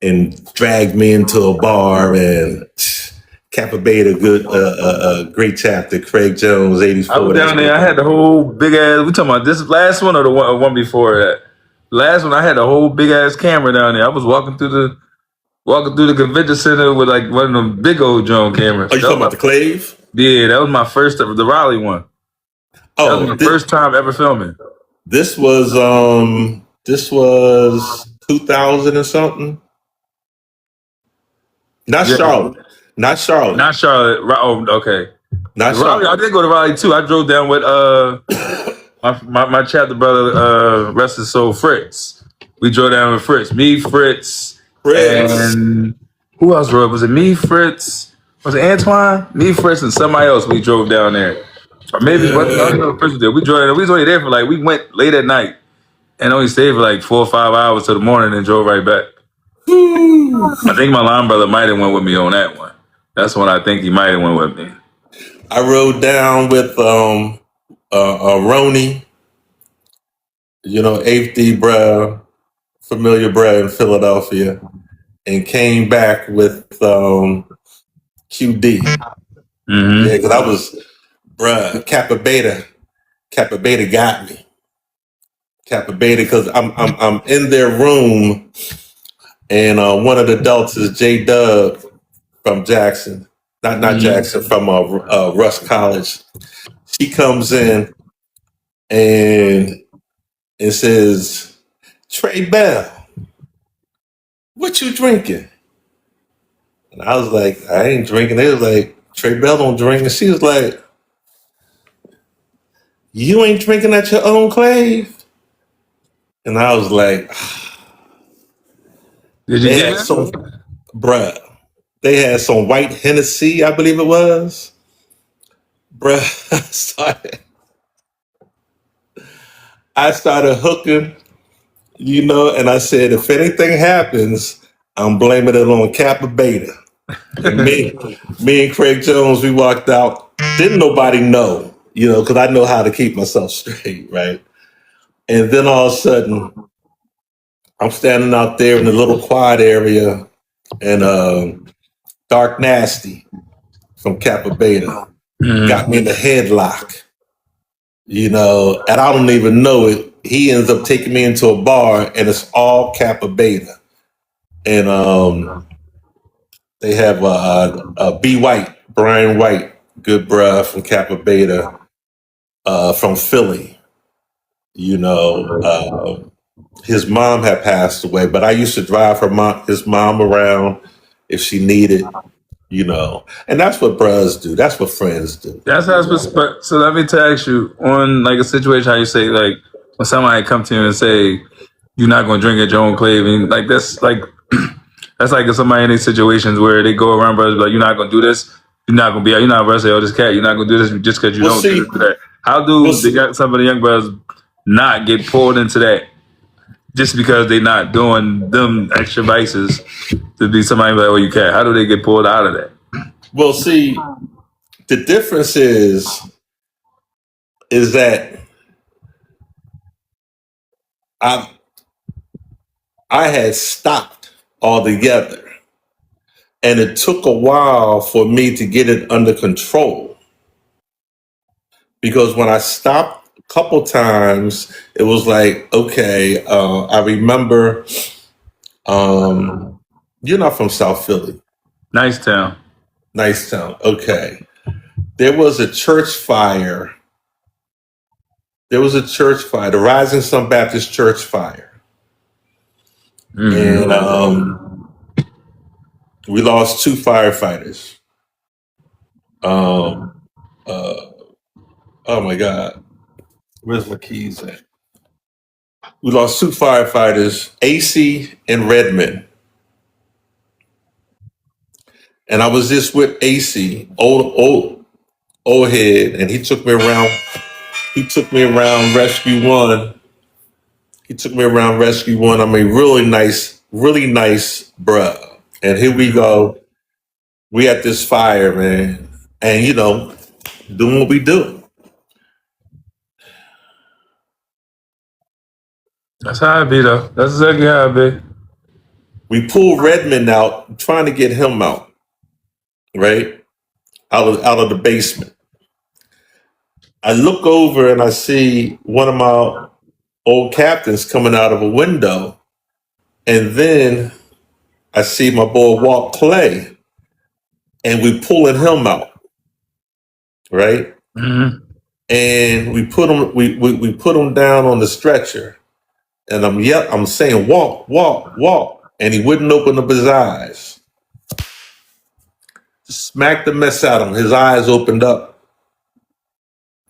and dragged me into a bar, and Kappa Beta, good, great chapter. Craig Jones, I 84. was down there. I had the whole big ass. We talking about this last one or the one before that? Last one, I had the whole big ass camera down there. I was walking through the convention center with like one of them big old drone cameras. Oh, you talking about the clave? Yeah, that was my first the Raleigh one. That was Oh, my first time ever filming. this was 2000 and something. Not Yeah, Charlotte. Not Charlotte. not Charlotte. Oh, okay. Not The Raleigh. I Charlotte. did go to Raleigh too. I drove down with my chapter brother, rest his soul, Fritz. We drove down with Fritz. Me, Fritz, Fritz. and who else rode? Was it me, Fritz? Was it Antoine? Me, Fritz, and somebody else. We drove down there, or maybe what? I don't Yeah. know if Fritz was there. We drove. We was only there for like we went late at night and only stayed for like 4 or 5 hours till the morning and drove right back. I think my line brother might have went with me on that one. That's when I think he might have went with me. I rode down with Roni, 8th D bruh, familiar bruh in Philadelphia, and came back with QD. Yeah, because I was, bruh, Kappa Beta got me. Kappa Beta, because I'm in their room, and one of the adults is J Dub from Jackson, not Jackson, from Rush College. She comes in and it says, "Tre Bell, what you drinking?" And I was like, "I ain't drinking." They was like, "Tre Bell don't drink," and she was like, "You ain't drinking at your own clave?" And I was like, Did you they get had it? some, bruh, they had some white Hennessy, I believe it was. Bruh, I started hooking, and I said, if anything happens, I'm blaming it on Kappa Beta. And me and Craig Jones, we walked out. Didn't nobody know, because I know how to keep myself straight, right? And then all of a sudden, I'm standing out there in the little quiet area, and Dark Nasty from Kappa Beta got me in the headlock, and I don't even know it. He ends up taking me into a bar, and it's all Kappa Beta. And they have B. White, Brian White, good bruh from Kappa Beta, from Philly. His mom had passed away, but I used to drive his mom around if she needed, and that's what bros do. That's what friends do. That's how it's. So let me ask you on like a situation how you say like when somebody come to you and say you're not going to drink at your own clave, and like that's like that's like if somebody in these situations where they go around brothers like you're not going to do this, you're not going to be out, you're not going to say, oh, this cat, you're not going to do this just because you don't do this, do that. How do some of the young brothers not get pulled into that just because they're not doing them extra vices to be somebody like, oh, you can't? How do they get pulled out of that? Well, see, the difference is that I had stopped altogether, and it took a while for me to get it under control. Because when I stopped a couple times, it was like, okay, I remember, you're not from South Philly. Nice town. Okay. There was a church fire. The Rising Sun Baptist Church fire. And we lost 2 firefighters. Oh my God. Where's my keys at? We lost 2 firefighters, AC and Redmond. And I was just with AC, old head, and he took me around Rescue 1. I mean, really nice bruh. And here we go. We at this fire, man. And doing what we do. That's how it be, though. That's exactly how it be. We pulled Redmond out, trying to get him out, right? Out of the basement. I look over and I see one of my old captains coming out of a window. And then I see my boy Walt Clay, and we pulling him out, right? And we put him down on the stretcher. And I'm saying, walk. And he wouldn't open up his eyes. Smacked the mess out of him. His eyes opened up.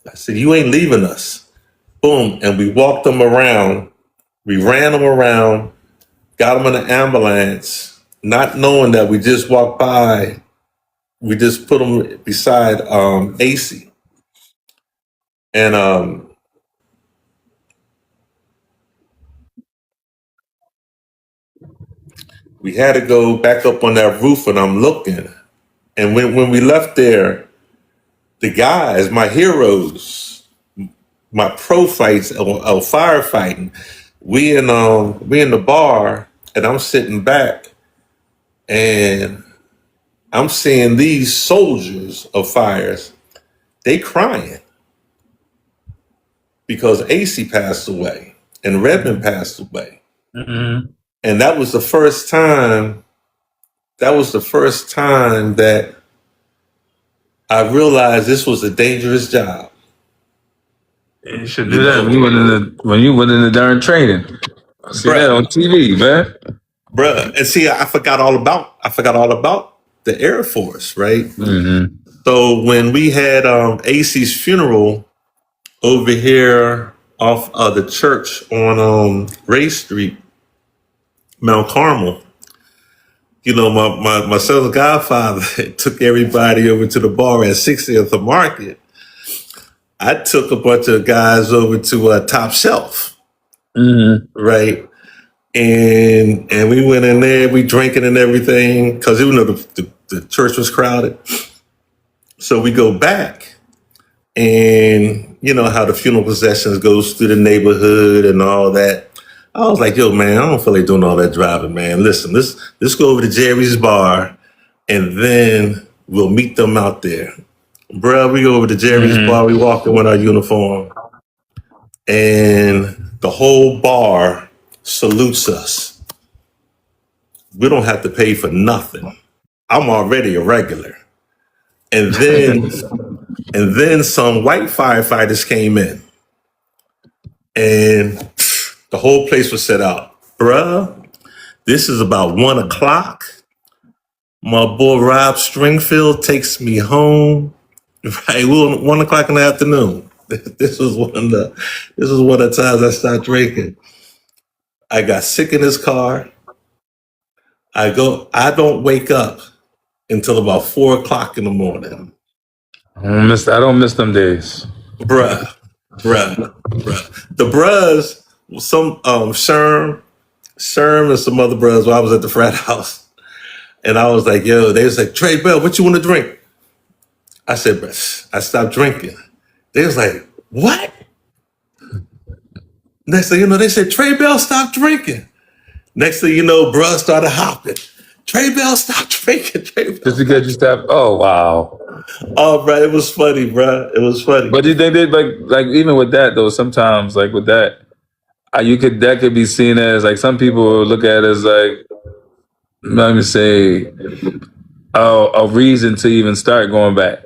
I said, you ain't leaving us. Boom. And we walked him around. We ran him around, got him in an ambulance, not knowing that we just walked by. We just put him beside AC. And we had to go back up on that roof, and I'm looking. And when we left there, the guys, my heroes, my pro fights of firefighting, we in the bar, and I'm sitting back, and I'm seeing these soldiers of fires, they crying because AC passed away and Redmond passed away. And that was the first time that I realized this was a dangerous job. You should do that when you went in the darn training. I see that on TV, man. Bruh, and see, I forgot all about the Air Force, right? So when we had AC's funeral over here off of the church on Ray Street, Mount Carmel, my son's godfather took everybody over to the bar at 60th and Market. I took a bunch of guys over to Top Shelf, right? And we went in there, we drinking and everything, because the the church was crowded. So we go back, and you know how the funeral processions goes through the neighborhood and all that. I was like, yo, man, I don't feel like doing all that driving, man. Listen, let's go over to Jerry's bar, and then we'll meet them out there. Bruh, we go over to Jerry's bar, we walk in with our uniform, and the whole bar salutes us. We don't have to pay for nothing. I'm already a regular. And then some white firefighters came in, and the whole place was set out. Bruh, this is about 1:00. My boy Rob Stringfield takes me home. Right, well, 1:00 in the afternoon. This was one of the times I stopped drinking. I got sick in his car. I don't wake up until about 4:00 in the morning. I don't miss them days. Bruh. The bruhs, some Sherm and some other brothers while I was at the frat house. And I was like, yo, they was like, Tre Bell, what you want to drink? I said, bruh, I stopped drinking. They was like, what? Next thing you know, they said, Tre Bell, stop drinking. Next thing you know, bruh started hopping. Tre Bell, stop drinking. Tre Bell. Just because you stopped. Oh wow. Oh, bro, it was funny, bro. It was funny. But do you think that like even with that though, sometimes like with that, that could be seen as like some people look at it as like, let me say, a reason to even start going back,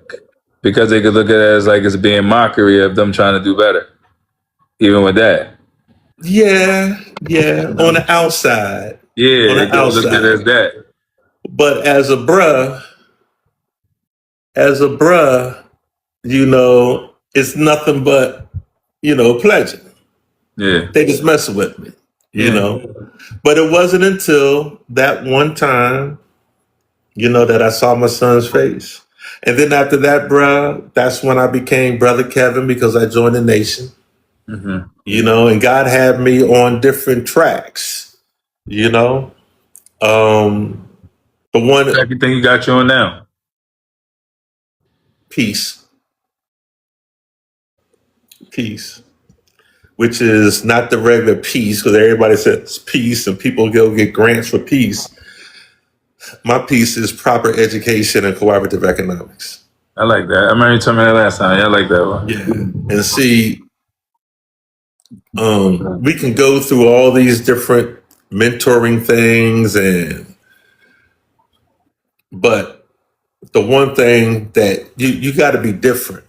because they could look at it as like it's being mockery of them trying to do better, even with that. Yeah, on the outside. Yeah, On they the could look at it as outside. that. But as a bruh, you know, it's nothing but, you know, pleasure. Yeah, They just messing with me, you yeah. know. But it wasn't until that one time, you know, that I saw my son's face. And then after that, bruh, that's when I became Brother Kevin because I joined the nation, you know, and God had me on different tracks, you know. The one Everything you got you on now. piece, which is not the regular peace, because everybody says peace and people go get grants for peace. My piece is proper education and cooperative economics. I like that. I remember you told me that last time. Yeah, I like that one. Yeah. And see, we can go through all these different mentoring things, but the one thing that you got to be different,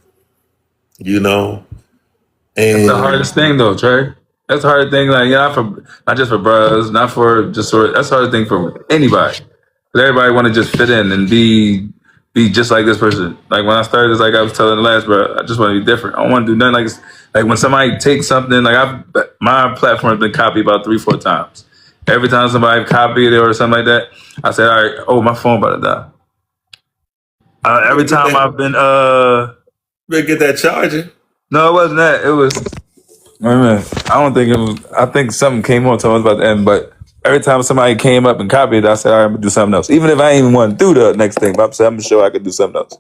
you know. That's the And hardest thing though, Trey. That's the hardest thing. Like, not just for brothers, not for just for. That's the hardest thing for anybody. 'Cause everybody want to just fit in and be just like this person. Like when I started, it's like I was telling the last bro, I just want to be different. I don't want to do nothing like when somebody takes something. Like my platform has been copied about 3-4 times. Every time somebody copied it or something like that, I said, all right, oh, my phone about to die. Every time I've been better get that charger. no, it wasn't that. It was. Wait a minute. I don't think it was. I think something came on, told us about the end. But every time somebody came up and copied it, I said, all right, I'm going to do something else. Even if I ain't even want to do the next thing, but I'm sure I could do something else.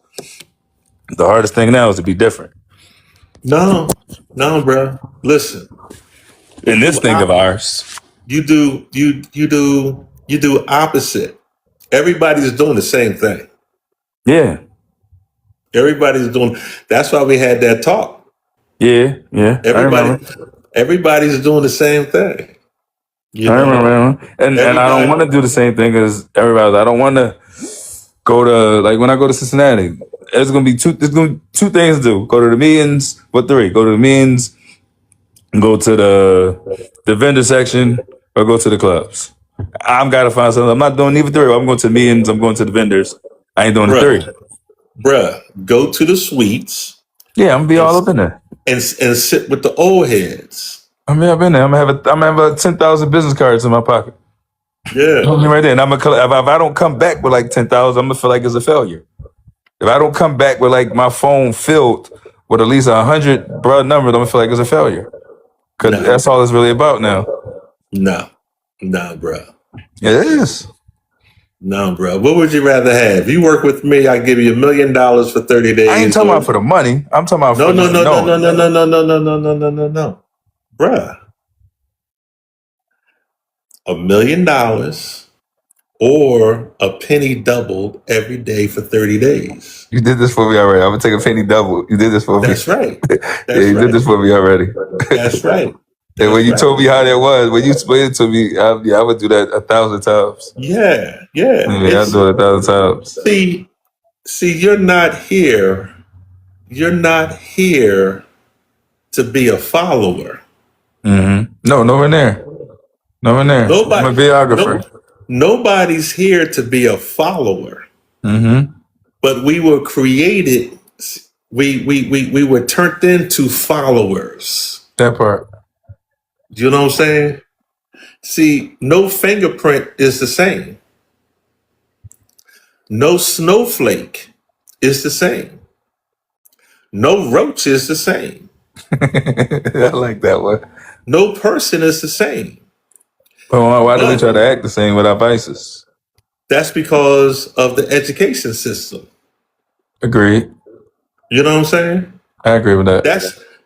The hardest thing now is to be different. No, bro. Listen, In this thing of ours. you do opposite. Everybody's doing the same thing. Yeah. Everybody's doing. That's why we had that talk. Yeah. Yeah. I remember. Everybody's doing the same thing. You I know, remember. And I don't want to do the same thing as everybody else. I don't want to go to, like when I go to Cincinnati, there's going to be two things to do. Go to the meetings, what three? Go to the meetings, go to the vendor section, or go to the clubs. I'm got to find something. I'm not doing either three. I'm going to the meetings, I'm going to the vendors. I ain't doing the three. bruh, go to the suites. Yeah, I'm going to be all up in there. And sit with the old heads. I mean, I've been there. I'm gonna have 10,000 business cards in my pocket. Yeah, right there. And if I don't come back with like 10,000, I'm gonna feel like it's a failure. If I don't come back with like my phone filled with at least 100 broad numbers, I'm gonna feel like it's a failure. Because that's all it's really about now. No, bruh. It is. No, bro. What would you rather have? You work with me, I give you $1 million for 30 days. I ain't talking about for the money. I'm talking about No, for no, just no, no, no, knowing. no, no, no, no, no, no, no, no, no, no. Bruh. $1 million or a penny doubled every day for 30 days. You did this for me already. I'm gonna take a penny double. You did this for me. That's right. Yeah, That's you did right. this for me already. That's right. And when That's you right. told me how that was, when you explained it to me, I would do that 1,000 times. Yeah, yeah. Yeah, I'd It's do it 1,000 times. see, you're not here. You're not here to be a follower. Mm-hmm. No, nowhere near. Nowhere near. I'm a Nobody, videographer. no, nobody's here to be a follower. Mm-hmm. But we were created. We were turned into followers. That part. Do you know what I'm saying? See, no fingerprint is the same. No snowflake is the same. No roach is the same. I like that one. No person is the same. But why do we try But to act the same with our vices? that's because of the education system. Agreed. You know what I'm saying? I agree with that.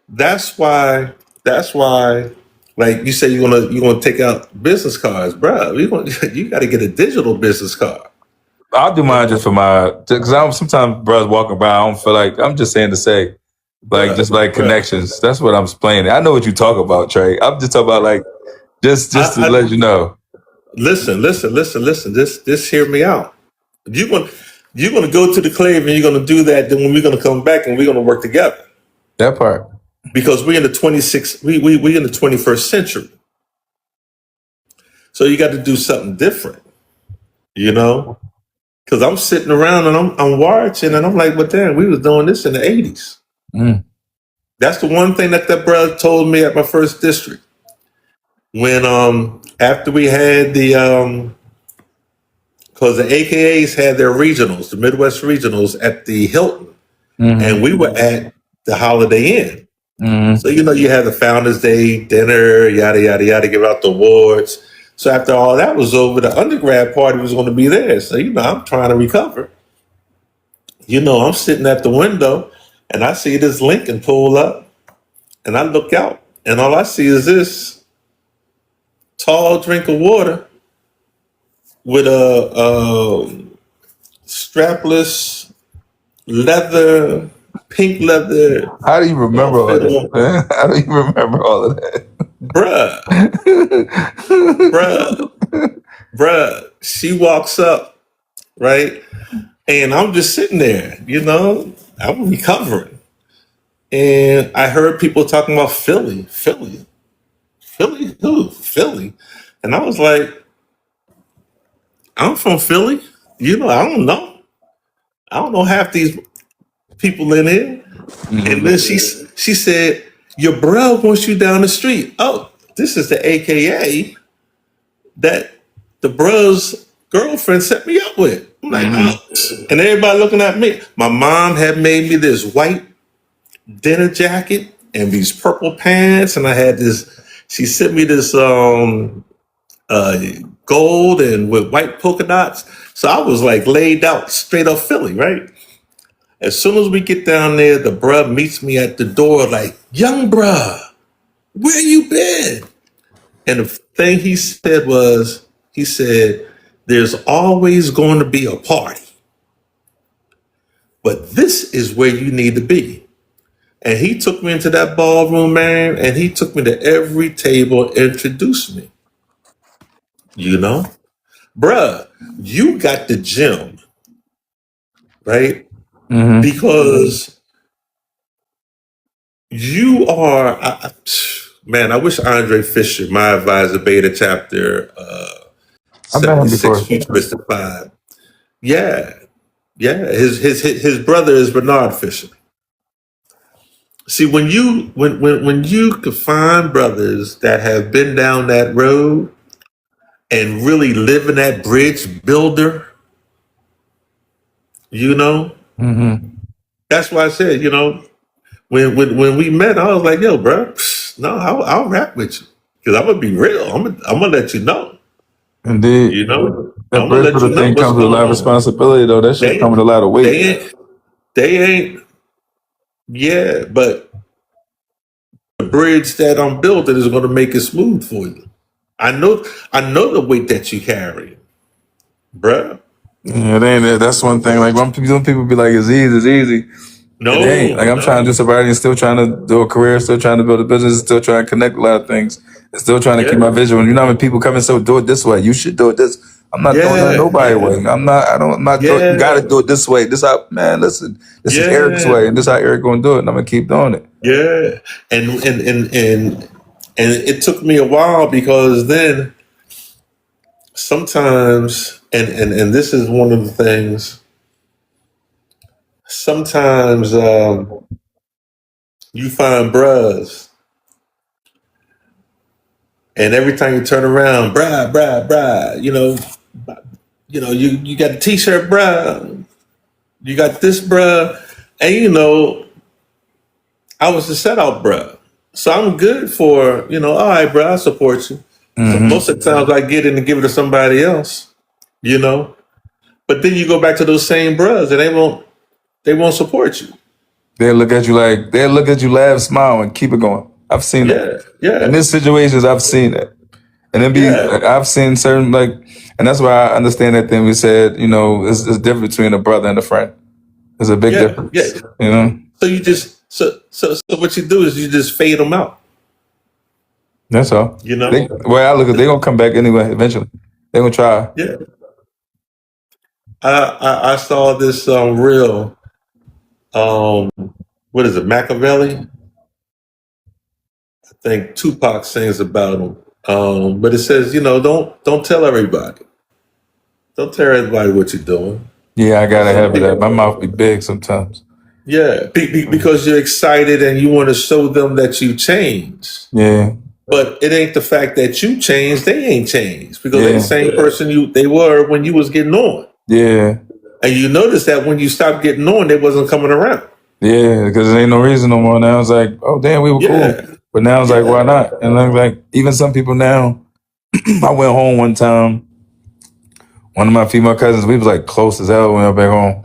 That's why like you say you're gonna take out business cards, bro. You got to get a digital business card. I'll do You mine just know, for because I'm sometimes brothers walking by, I don't feel like, I'm just saying to say, like, bruh, just like bruh. connections. That's what I'm explaining. I know what you talk about, Trey. I'm just talking about like, just to let I you know. listen. Just hear me out. You going you're gonna go to the clave and you're gonna do that. Then when we're gonna come back and we're gonna work together That part. because we're in the 26 we in the 21st century. So you got to do something different. You know, because I'm sitting around and I'm watching and I'm like, but damn, we was doing this in the 80s. Mm. That's the one thing that brother told me at my first district when after we had the because the AKAs had their regionals, the Midwest regionals at the Hilton, and Mm-hmm. we were at the Holiday Inn. Mm-hmm. So you had the Founders Day dinner, yada yada yada, give out the awards. So after all that was over, the undergrad party was going to be there. So I'm trying to recover. I'm sitting at the window, and I see this Lincoln pull up, and I look out, and all I see is this tall drink of water with a strapless leather, pink leather How do you remember all outfit that, on. man? How do you remember all of that? Bruh, bruh, bruh. She walks up, right? And I'm just sitting there, I'm recovering. And I heard people talking about Philly, who? Philly. And I was like, I'm from Philly. I don't know. I don't know half these people in here. And then Mm-hmm. she said, your bro wants you down the street. Oh, this is the AKA that the bro's girlfriend set me up with. I'm like, Mm-hmm. oh. And everybody looking at me. My mom had made me this white dinner jacket and these purple pants. And I had she sent me this uh, gold and with white polka dots. So I was like laid out straight up Philly, right? As soon as we get down there, the bruh meets me at the door like, young bruh, where you been? And the thing he said was, he said, there's always going to be a party, but this is where you need to be. And he took me into that ballroom, man, and he took me to every table, introduced me. You know, bruh, you got the gym, right? Mm-hmm. Because you are, man, I wish Andre Fisher, my advisor, beta chapter I met him 76, before. futuristic 5. Yeah, yeah. His brother is Bernard Fisher. See, when you could find brothers that have been down that road and really live in that bridge builder, you know, Mm-hmm. that's why I said, when we met, I was like, yo, bro, no, I'll rap with you because I'm gonna be real. I'm gonna let you know, Indeed. you know. That I'm gonna let you Brotherhood know thing what's comes with a going lot of on. responsibility, though. That shit comes with a lot of weight. They ain't. Yeah, but the bridge that I'm building is going to make it smooth for you. I know the weight that you carry, bruh. Yeah, it ain't. That's one thing. Like when people be like, "It's easy, it's easy." It ain't. No, Like I'm trying to do sobriety and still trying to do a career, still trying to build a business, still trying to connect a lot of things, and still trying to keep my yeah, vision. You know, when people come and say, "Do it this way," you should do it this. I'm not doing that yeah, nobody way. I'm not. I don't. I'm not doing. You got to yeah, do it this way. This how man. Listen, this is Eric's yeah, way, and this how Eric gonna do it, and I'm gonna keep doing it. yeah. And it took me a while because then sometimes, and this is one of the things. Sometimes you find bras, and every time you turn around, bra, you got a t-shirt, bra, you got this, bra, and I was the set out, bra. So I'm good for, all right, bro, I support you. So most Mm-hmm. of the times I get it and give it to somebody else, you know. But then you go back to those same bras and they won't support you. They look at you, laugh, smile, and keep it going. I've seen that. Yeah, In yeah, these situations, I've seen that. And then yeah, I've seen certain and that's why I understand that thing we said, it's different between a brother and a friend. There's a big yeah, yeah. difference, you know? So you just so what you do is you just fade them out, That's all. you know. Well, I look at, they gonna come back anyway, eventually. They gonna try. Yeah. I saw this reel. Um, what is it, Machiavelli? I think Tupac sings about him. But it says, don't tell everybody. Don't tell everybody what you're doing. Yeah, I gotta have that. My mouth be big sometimes. Yeah, because you're excited and you want to show them that you changed. Yeah, But it ain't the fact that you changed; they ain't changed because they the yeah, same person they were when you was getting on. yeah, And you notice that when you stopped getting on, they wasn't coming around. yeah, because there ain't no reason no more. Now it's like, oh damn, we were cool. Yeah, But now it's like, yeah. why not? And I'm like, even some people now, I went home one time, one of my female cousins, we was like close as hell when I went back home.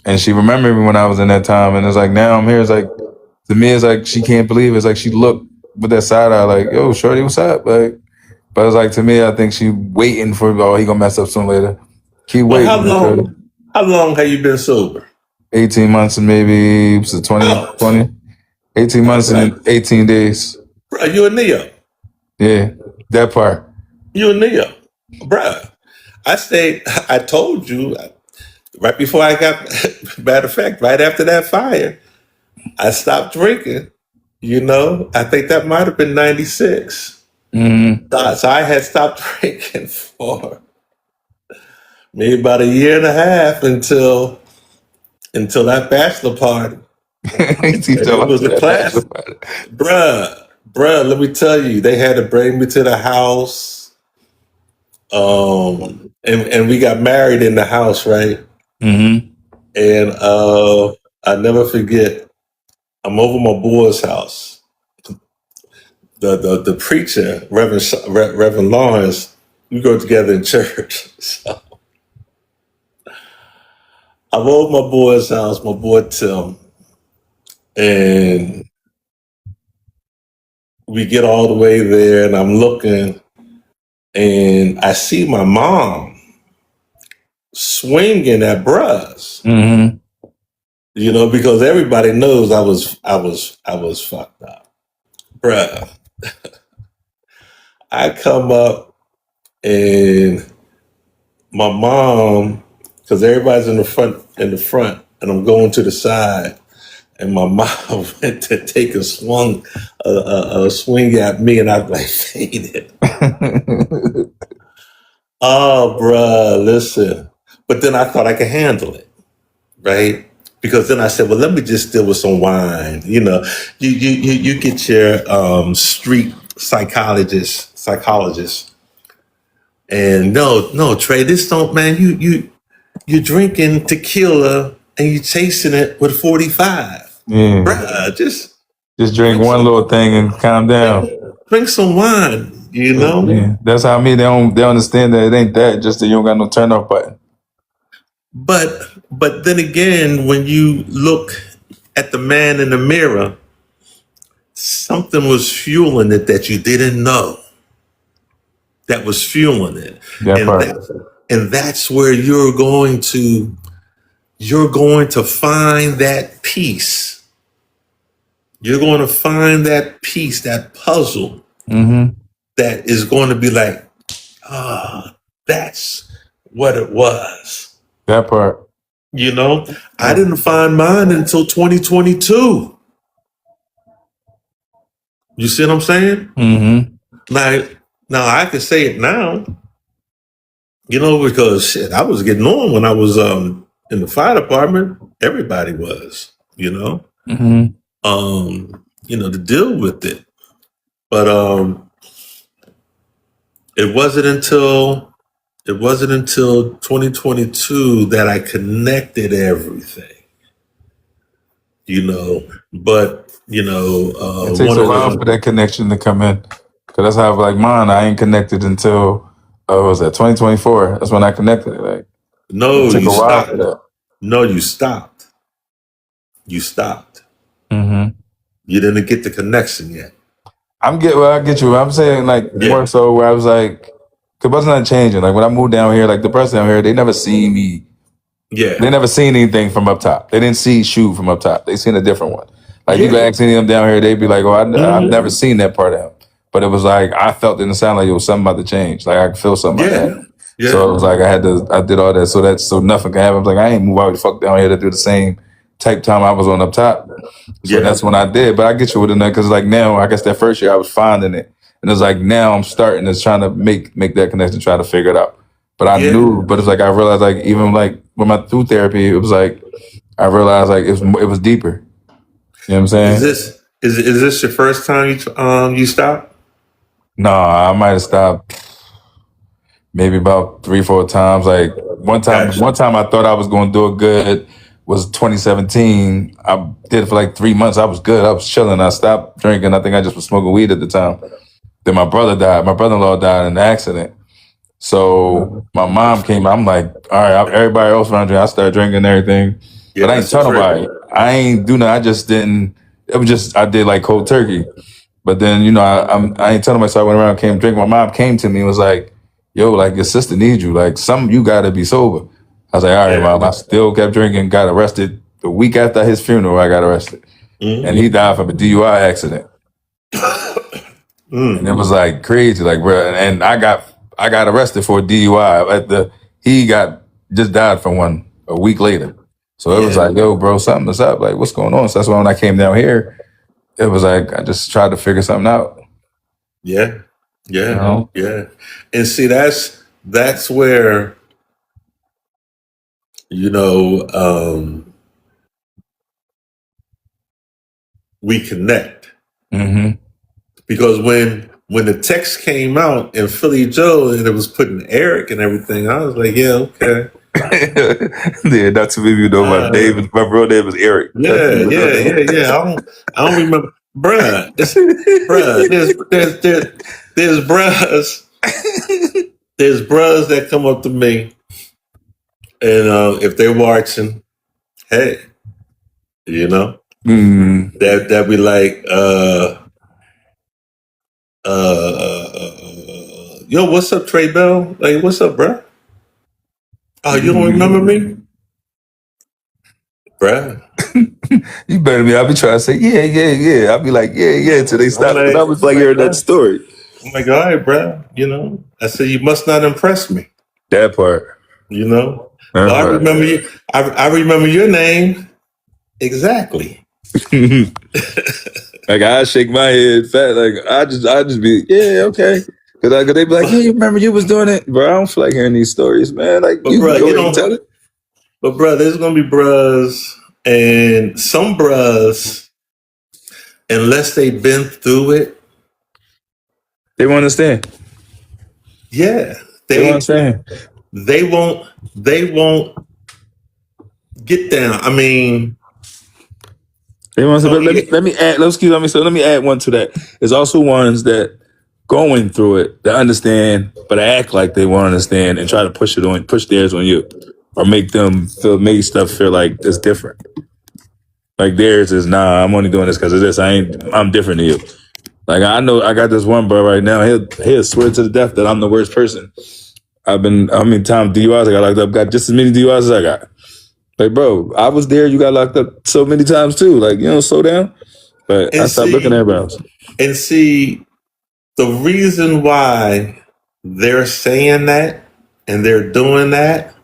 And she remembered me when I was in that time. And it's like, now I'm here. It's like, to me, it's like, she can't believe it. It's like, she looked with that side eye, like, yo, shorty, what's up? Like, but it's like, to me, I think she waiting for, oh, he gonna mess up soon later. Keep Well, waiting because how long have you been sober? 18 months and maybe, was it 20, Out. 20? 18 All months right. and 18 days. Bro, you a Neo. Yeah, that part. You a Neo. Bruh. I told you right before I got, matter of fact, right after that fire, I stopped drinking. I think that might have been 96. Mm-hmm. So I had stopped drinking for maybe about a year and a half until that bachelor party. 18 And it months was to a that bachelor class. party. Bruh, let me tell you, they had to bring me to the house. And we got married in the house, right? Mm-hmm. And I never forget, I'm over my boy's house. The preacher, Reverend Lawrence, we go together in church. So I'm over my boy's house, my boy Tim, and we get all the way there, and I'm looking, and I see my mom swinging at bras. Mm-hmm. Because everybody knows I was fucked up, bruh. I come up and my mom, because everybody's in the front, and I'm going to the side, and my mom went to take a swing at me, and I like fainted. Oh, bruh, listen. But then I thought I could handle it, right? Because then I said, well, let me just deal with some wine. You get your street psychologist, and no, Trey, this don't, man. You're drinking tequila and you chasing it with 45, Yeah. bruh. Just Just drink drink one some, little thing and calm down. drink some wine. You know? Yeah, that's how I mean. They understand that it ain't that. Just that you don't got no turn off button. But then again, when you look at the man in the mirror, something was fueling it that you didn't know. That was fueling it, That and part. that's where you're going to find that piece. You're going to find that piece, that puzzle, Mm-hmm. that is going to be like, that's what it was. That part. You know, I didn't find mine until 2022. You see what I'm saying? Mm-hmm. Now I can say it now, you know, because shit, I was getting on when I was in the fire department. Everybody was, you know, Mm-hmm. to deal with it. But it wasn't until 2022 that I connected everything. But It takes one a of while for the that connection to come in. Cause that's how like mine. I ain't connected until what was that 2024? That's when I connected. Like it no, took you a while stopped. for that. No, you stopped. You stopped. Mm-hmm. You didn't get the connection yet. I get you. I'm saying like Yeah, more so where I was like, cause wasn't that changing? Like when I moved down here, like the person down here, they never seen me. yeah. They never seen anything from up top. They didn't see shoe from up top. They seen a different one. Like you could Yeah. ask any of them down here, they'd be like, "Oh, I've never Mm-hmm. seen that part of him." But it was like I felt it didn't sound like it was something about to change. Like I could feel something about to Yeah. happen. So Yeah. it was like I did all that so nothing can happen. I was like I ain't move out the fuck down here to do the same type time I was on up top. So Yeah. that's when I did. But I get you with it now because like now I guess that first year I was finding it, and it's like now I'm starting to trying to make that connection, try to figure it out. But I Yeah. knew, but it's like I realized like even like with my through therapy, it was like I realized like it was deeper. You know what I'm Is saying? this your first time you stopped? No, I might have stopped maybe about 3, 4 times. Like Gotcha. one time I thought I was going to do it good was 2017. I did it for like 3 months. I was good. I was chilling. I stopped drinking. I think I just was smoking weed at the time. Then my brother died. My brother-in-law died in an accident. So my mom came. I'm like, all right. Everybody else around drinking. I started drinking and everything, Yeah, but I ain't that's the tell trigger. nobody. I ain't do nothing. I just didn't. It was just I did like cold turkey. But then I ain't telling myself. I went around, came drink. My mom came to me and was like, "Yo, like your sister needs you. Like you gotta be sober." I was like, "All right, Yeah. mom." I still kept drinking. Got arrested the week after his funeral. I got arrested, and he Mm-hmm. died from a DUI accident. And it Mm. was like crazy, like bro. And I got arrested for a DUI. He got just died from one a week later. So it was Yeah. like, yo, bro, something is up. Like, what's going on? So that's why when I came down here, it was like I just tried to figure something out. Yeah. You Yeah. know? Yeah. And see, that's where you know we connect. Mm-hmm. Because when the text came out in Philly Joe and it was putting Eric and everything, I was like, yeah, okay. Yeah, not too many people know my Uh, name. My real name is Eric. That's yeah, my real yeah, name. yeah, yeah. I don't remember, bruh. Bruh. There's bruhs that come up to me and if they're watching, hey, you know, Mm. that be like, yo, what's up, Tre Bell? Like, what's up, bruh? Oh, you don't remember me, bruh? You better be. I'll be trying to say, yeah, yeah, yeah. I'll be like, yeah, yeah, until they I'm stop. Because I like, was like hearing that story. I'm like, all right, bruh. I said, you must not impress me. That part. You know, That well, I part. remember you. I remember your name exactly. Like I shake my head, fat. Like I just be, yeah, okay. Cause they be like, yeah, But you remember you was doing it, bro. I don't feel like hearing these stories, man. Like but you can bruh, go ahead and tell it. there's gonna be bruhs and some bruhs, unless they've been through it, They won't understand. yeah, They won't they understand. they won't get down. I mean, They won't understand. But Tony, let me add. Let me add one to that. There's also ones that going through it to understand, but act like they won't understand and try to push theirs on you, or make stuff feel like it's different. Like theirs is, nah, I'm only doing this because of this. I'm different than you. Like I know I got this one bro right now. He'll swear to the death that I'm the worst person. How many times DUIs I got locked up? Got just as many DUIs as I got. Like, bro, I was there. You got locked up so many times too. Like, slow down. But I stopped looking at everybody else. And see, the reason why they're saying that and they're doing that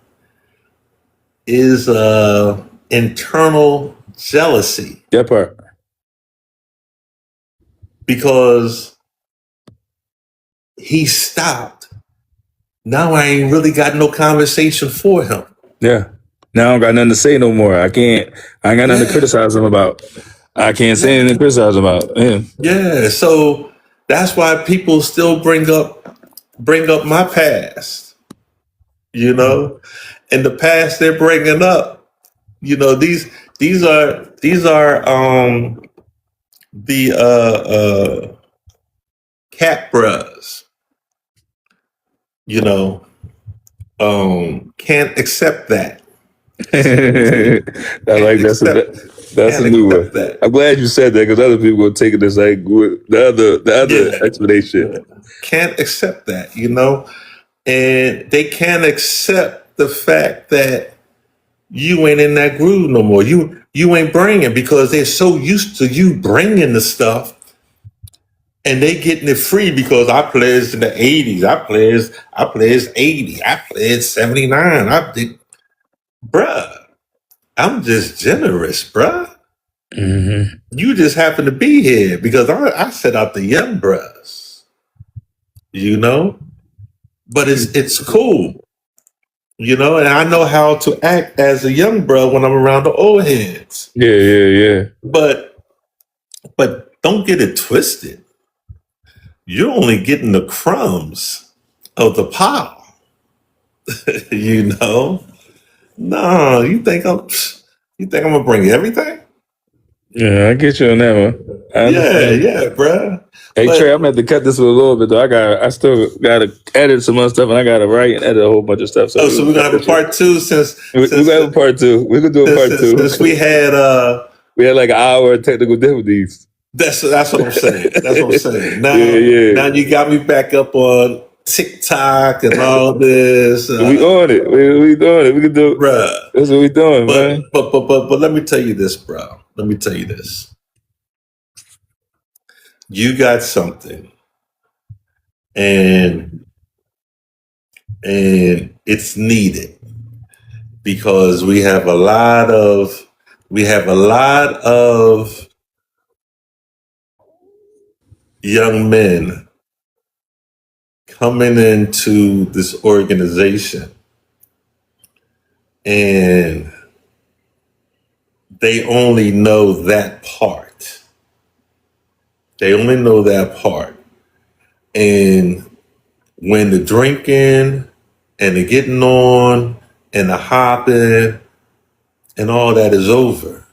is internal jealousy. That part. Because he stopped. Now I ain't really got no conversation for him. Yeah. Now I don't got nothing to say no more. I ain't got nothing to criticize him about. I can't say anything to criticize him about. Yeah. Yeah. So that's why people still bring up my past. And the past they're bringing up, these are the cat bras. Can't accept that. I like that's a new one. That. I'm glad you said that because other people will take it as like the other explanation. Can't accept that, and they can't accept the fact that you ain't in that groove no more. You ain't bringing, because they're so used to you bringing the stuff, and they getting it free because I pledged in the 80s, I pledged 80, I pledged 79. Bruh, I'm just generous, bruh. Mm-hmm. You just happen to be here because I set out the young bruhs, but it's cool, and I know how to act as a young bruh when I'm around the old heads. Yeah. But don't get it twisted. You're only getting the crumbs of the pie. No, you think I'm gonna bring everything? Yeah, I get you on that one. Yeah, bruh. Hey, Trey, I'm gonna have to cut this with a little bit though. I still gotta edit some other stuff, and I gotta write and edit a whole bunch of stuff. So we're gonna have a part two since we gotta have a part two. We could do a part two. Since we had like an hour of technical difficulties. That's what I'm saying. That's what I'm saying. Now, Now you got me back up on TikTok and all this. We on it. We doing it. We can do it. Bruh. That's what we doing, man. But let me tell you this, bro. Let me tell you this. You got something, and it's needed because we have a lot of young men coming into this organization, and they only know that part. And when the drinking and the getting on and the hopping and all that is over,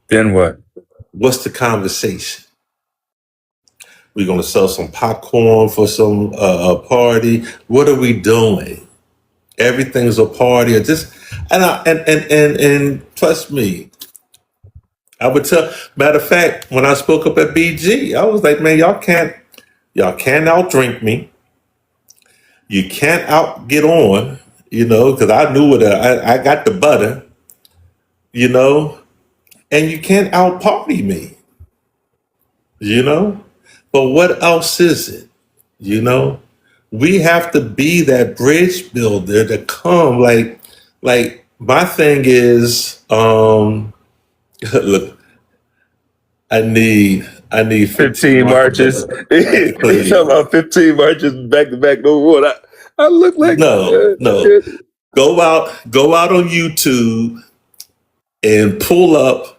then what? What's the conversation? We're going to sell some popcorn for some party. What are we doing? Everything's a party. And trust me, I would tell. Matter of fact, when I spoke up at BG, I was like, man, y'all can't outdrink me. You can't out get on, because I knew what I got the butter, and you can't out party me, But what else is it? We have to be that bridge builder to come. Like my thing is, look, I need 15 marches. You talking about 15 marches back to back? No more. I look like no. Go out on YouTube and pull up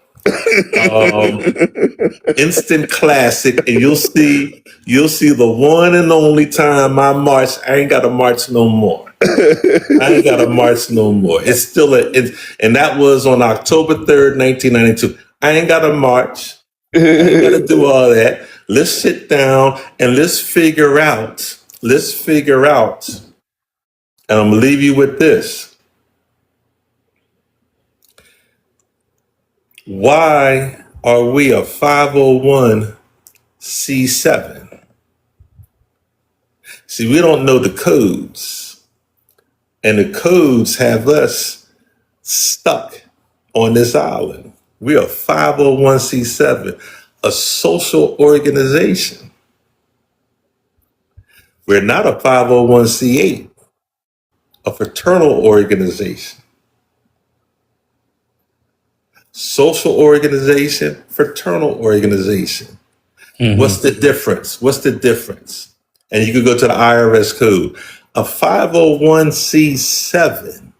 Instant Classic, and you'll see the one and only time I march. I ain't got to march no more. It's still and that was on October 3rd, 1992. I ain't got to march. I ain't got to do all that. Let's sit down and let's figure out, and I'm going to leave you with this. Why are we a 501c7? See, we don't know the codes, and the codes have us stuck on this island. We are 501c7, a social organization. We're not a 501c8, a fraternal organization. Social organization, fraternal organization. Mm-hmm. What's the difference? And you could go to the IRS code. A 501c7,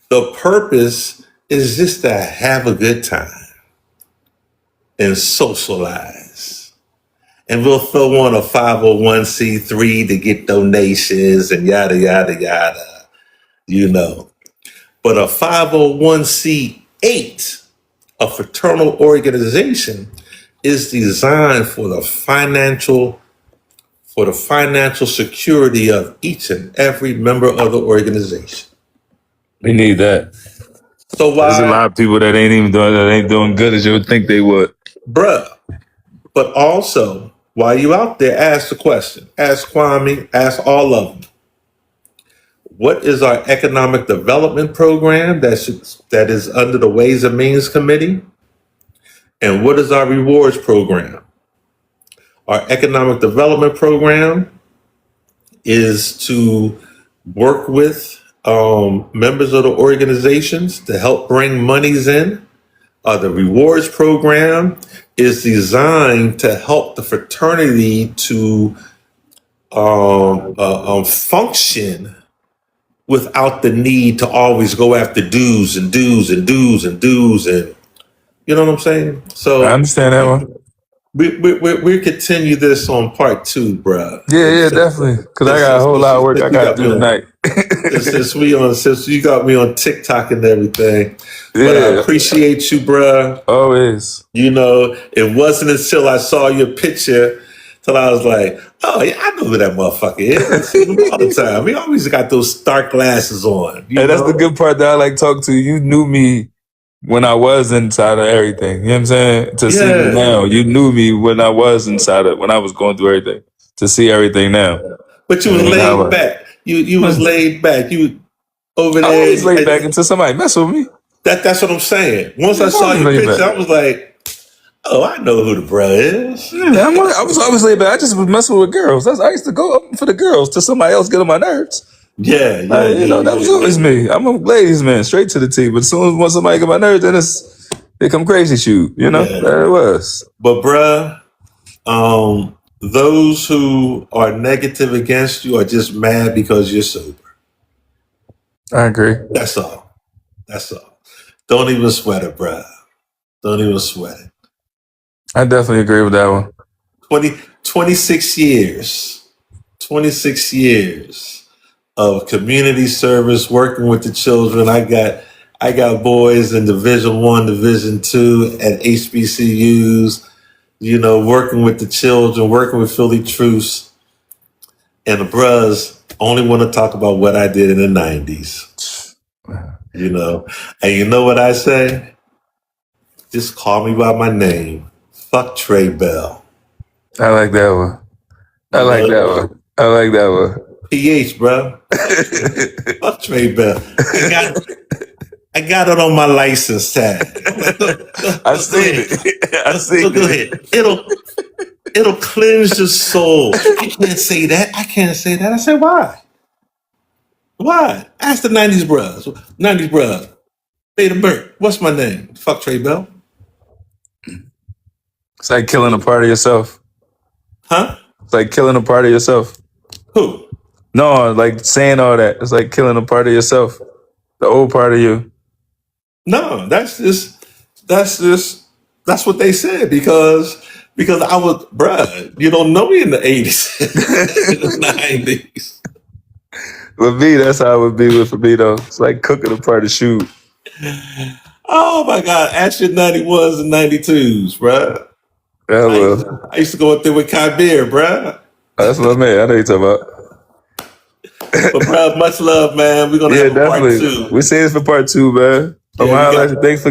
the purpose is just to have a good time and socialize. And we'll throw on a 501c3 to get donations and yada, yada, yada, But a 501c8, a fraternal organization, is designed for the financial security of each and every member of the organization. We need that. So why? There's a lot of people that ain't doing good as you would think they would. Bruh. But also, while you out there, ask the question. Ask Kwame, ask all of them. What is our economic development program that is under the Ways and Means Committee? And what is our rewards program? Our economic development program is to work with members of the organizations to help bring monies in. The rewards program is designed to help the fraternity to function without the need to always go after dues and dues and dues and dues, and you know what I'm saying? So I understand that one. We continue this on part 2, bruh. Yeah, definitely. Because I got a whole lot of work I got to do tonight. Since you got me on TikTok and everything. Yeah. But I appreciate you, bruh. Always. It wasn't until I saw your picture till I was like, oh yeah, I know who that motherfucker is. I see him all the time. He always got those dark glasses on. That's the good part that I like talk to. You knew me when I was inside of everything. You know what I'm saying? To see me now. You knew me when I was inside of, when I was going through everything. To see everything now. But you was laid back. You was laid back. You over there. I was laid back until somebody mess with me. That's what I'm saying. Once I saw your picture, I was like, oh, I know who the bro is. Yeah, I was always laid back. I just was messing with girls. I used to go up for the girls till somebody else get on my nerves. Yeah. That was always me. I'm a ladies man, straight to the T. But as soon as once somebody get my nerves, then they come crazy shoot. That it was. But bruh, those who are negative against you are just mad because you're sober. I agree. That's all. Don't even sweat it, bruh. Don't even sweat it. I definitely agree with that one. 26 years. 26 years of community service, working with the children. I got boys in Division 1, Division 2 at HBCUs, working with the children, working with Philly Truce. And the bros only want to talk about what I did in the 90s. And you know what I say? Just call me by my name. Fuck Tre Bell. I like that one. I like that one. PH, bro. Fuck Tre Bell. I got it on my license tag. I seen it. Go ahead. It'll cleanse your soul. I can't say that. I said, why? Why? Ask the 90s bros. 90s bros. Date of birth. What's my name? Fuck Tre Bell. It's like killing a part of yourself. Huh? It's like killing a part of yourself. Who? No, like saying all that. It's like killing a part of yourself. The old part of you. No, that's what they said because I was, bruh, you don't know me in the 80s, the 90s. With me, that's how it would be for me though. It's like cooking a part of shoot. Oh my God, ask your 91s and 92s, bruh. Yeah, well, I used to go up there with Kabir, bruh. that's what I mean. I know you're talking about. But bruh, much love, man. We're gonna Yeah, have a part definitely. We 2. say this for part 2, man. I'm Yeah, gonna you holler got. at you. Thanks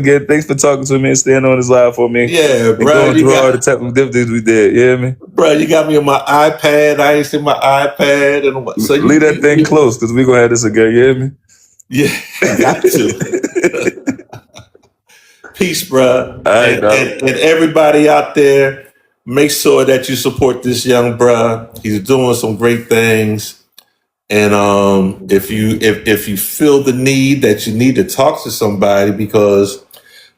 for talking to me and staying on this live for me Yeah, and bruh, going you through all the got. technical difficulties we did. You hear me? Bruh, you got me on my iPad. I ain't seen my iPad, and so Leave that thing close because we're gonna have this again. You hear me? yeah, got to. Peace, bruh. All right, And, dog. and everybody out there, make sure that you support this young bruh. He's doing some great things. And if you feel the need that you need to talk to somebody because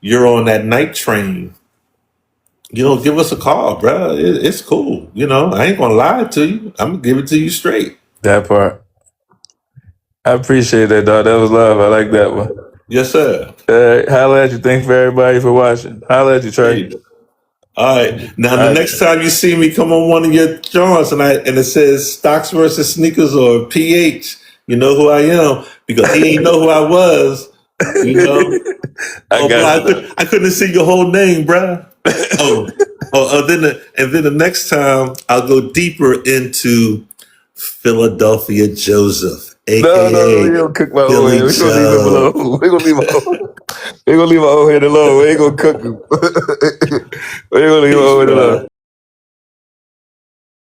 you're on that night train, give us a call, bruh. It's cool. I ain't gonna lie to you. I'm gonna give it to you straight. That part. I appreciate that, dog. That was love. I like that one. Yes, sir. Holla at you. Thanks for everybody for watching. Holla at you, Trey. Peace. All right. Now, All the right. next time you see me come on one of your joints and it says stocks versus sneakers or PH, you know who I am because he ain't know who I was. I Oh, bro, got you. I couldn't see your whole name, bruh. Oh, then the next time I'll go deeper into Philadelphia Joseph, No, you aka don't cook my old Philly head. We're gonna leave him Joe. alone. We're gonna leave my old head alone. We ain't gonna cook him. We're gonna leave my Peace, old head alone. bruh.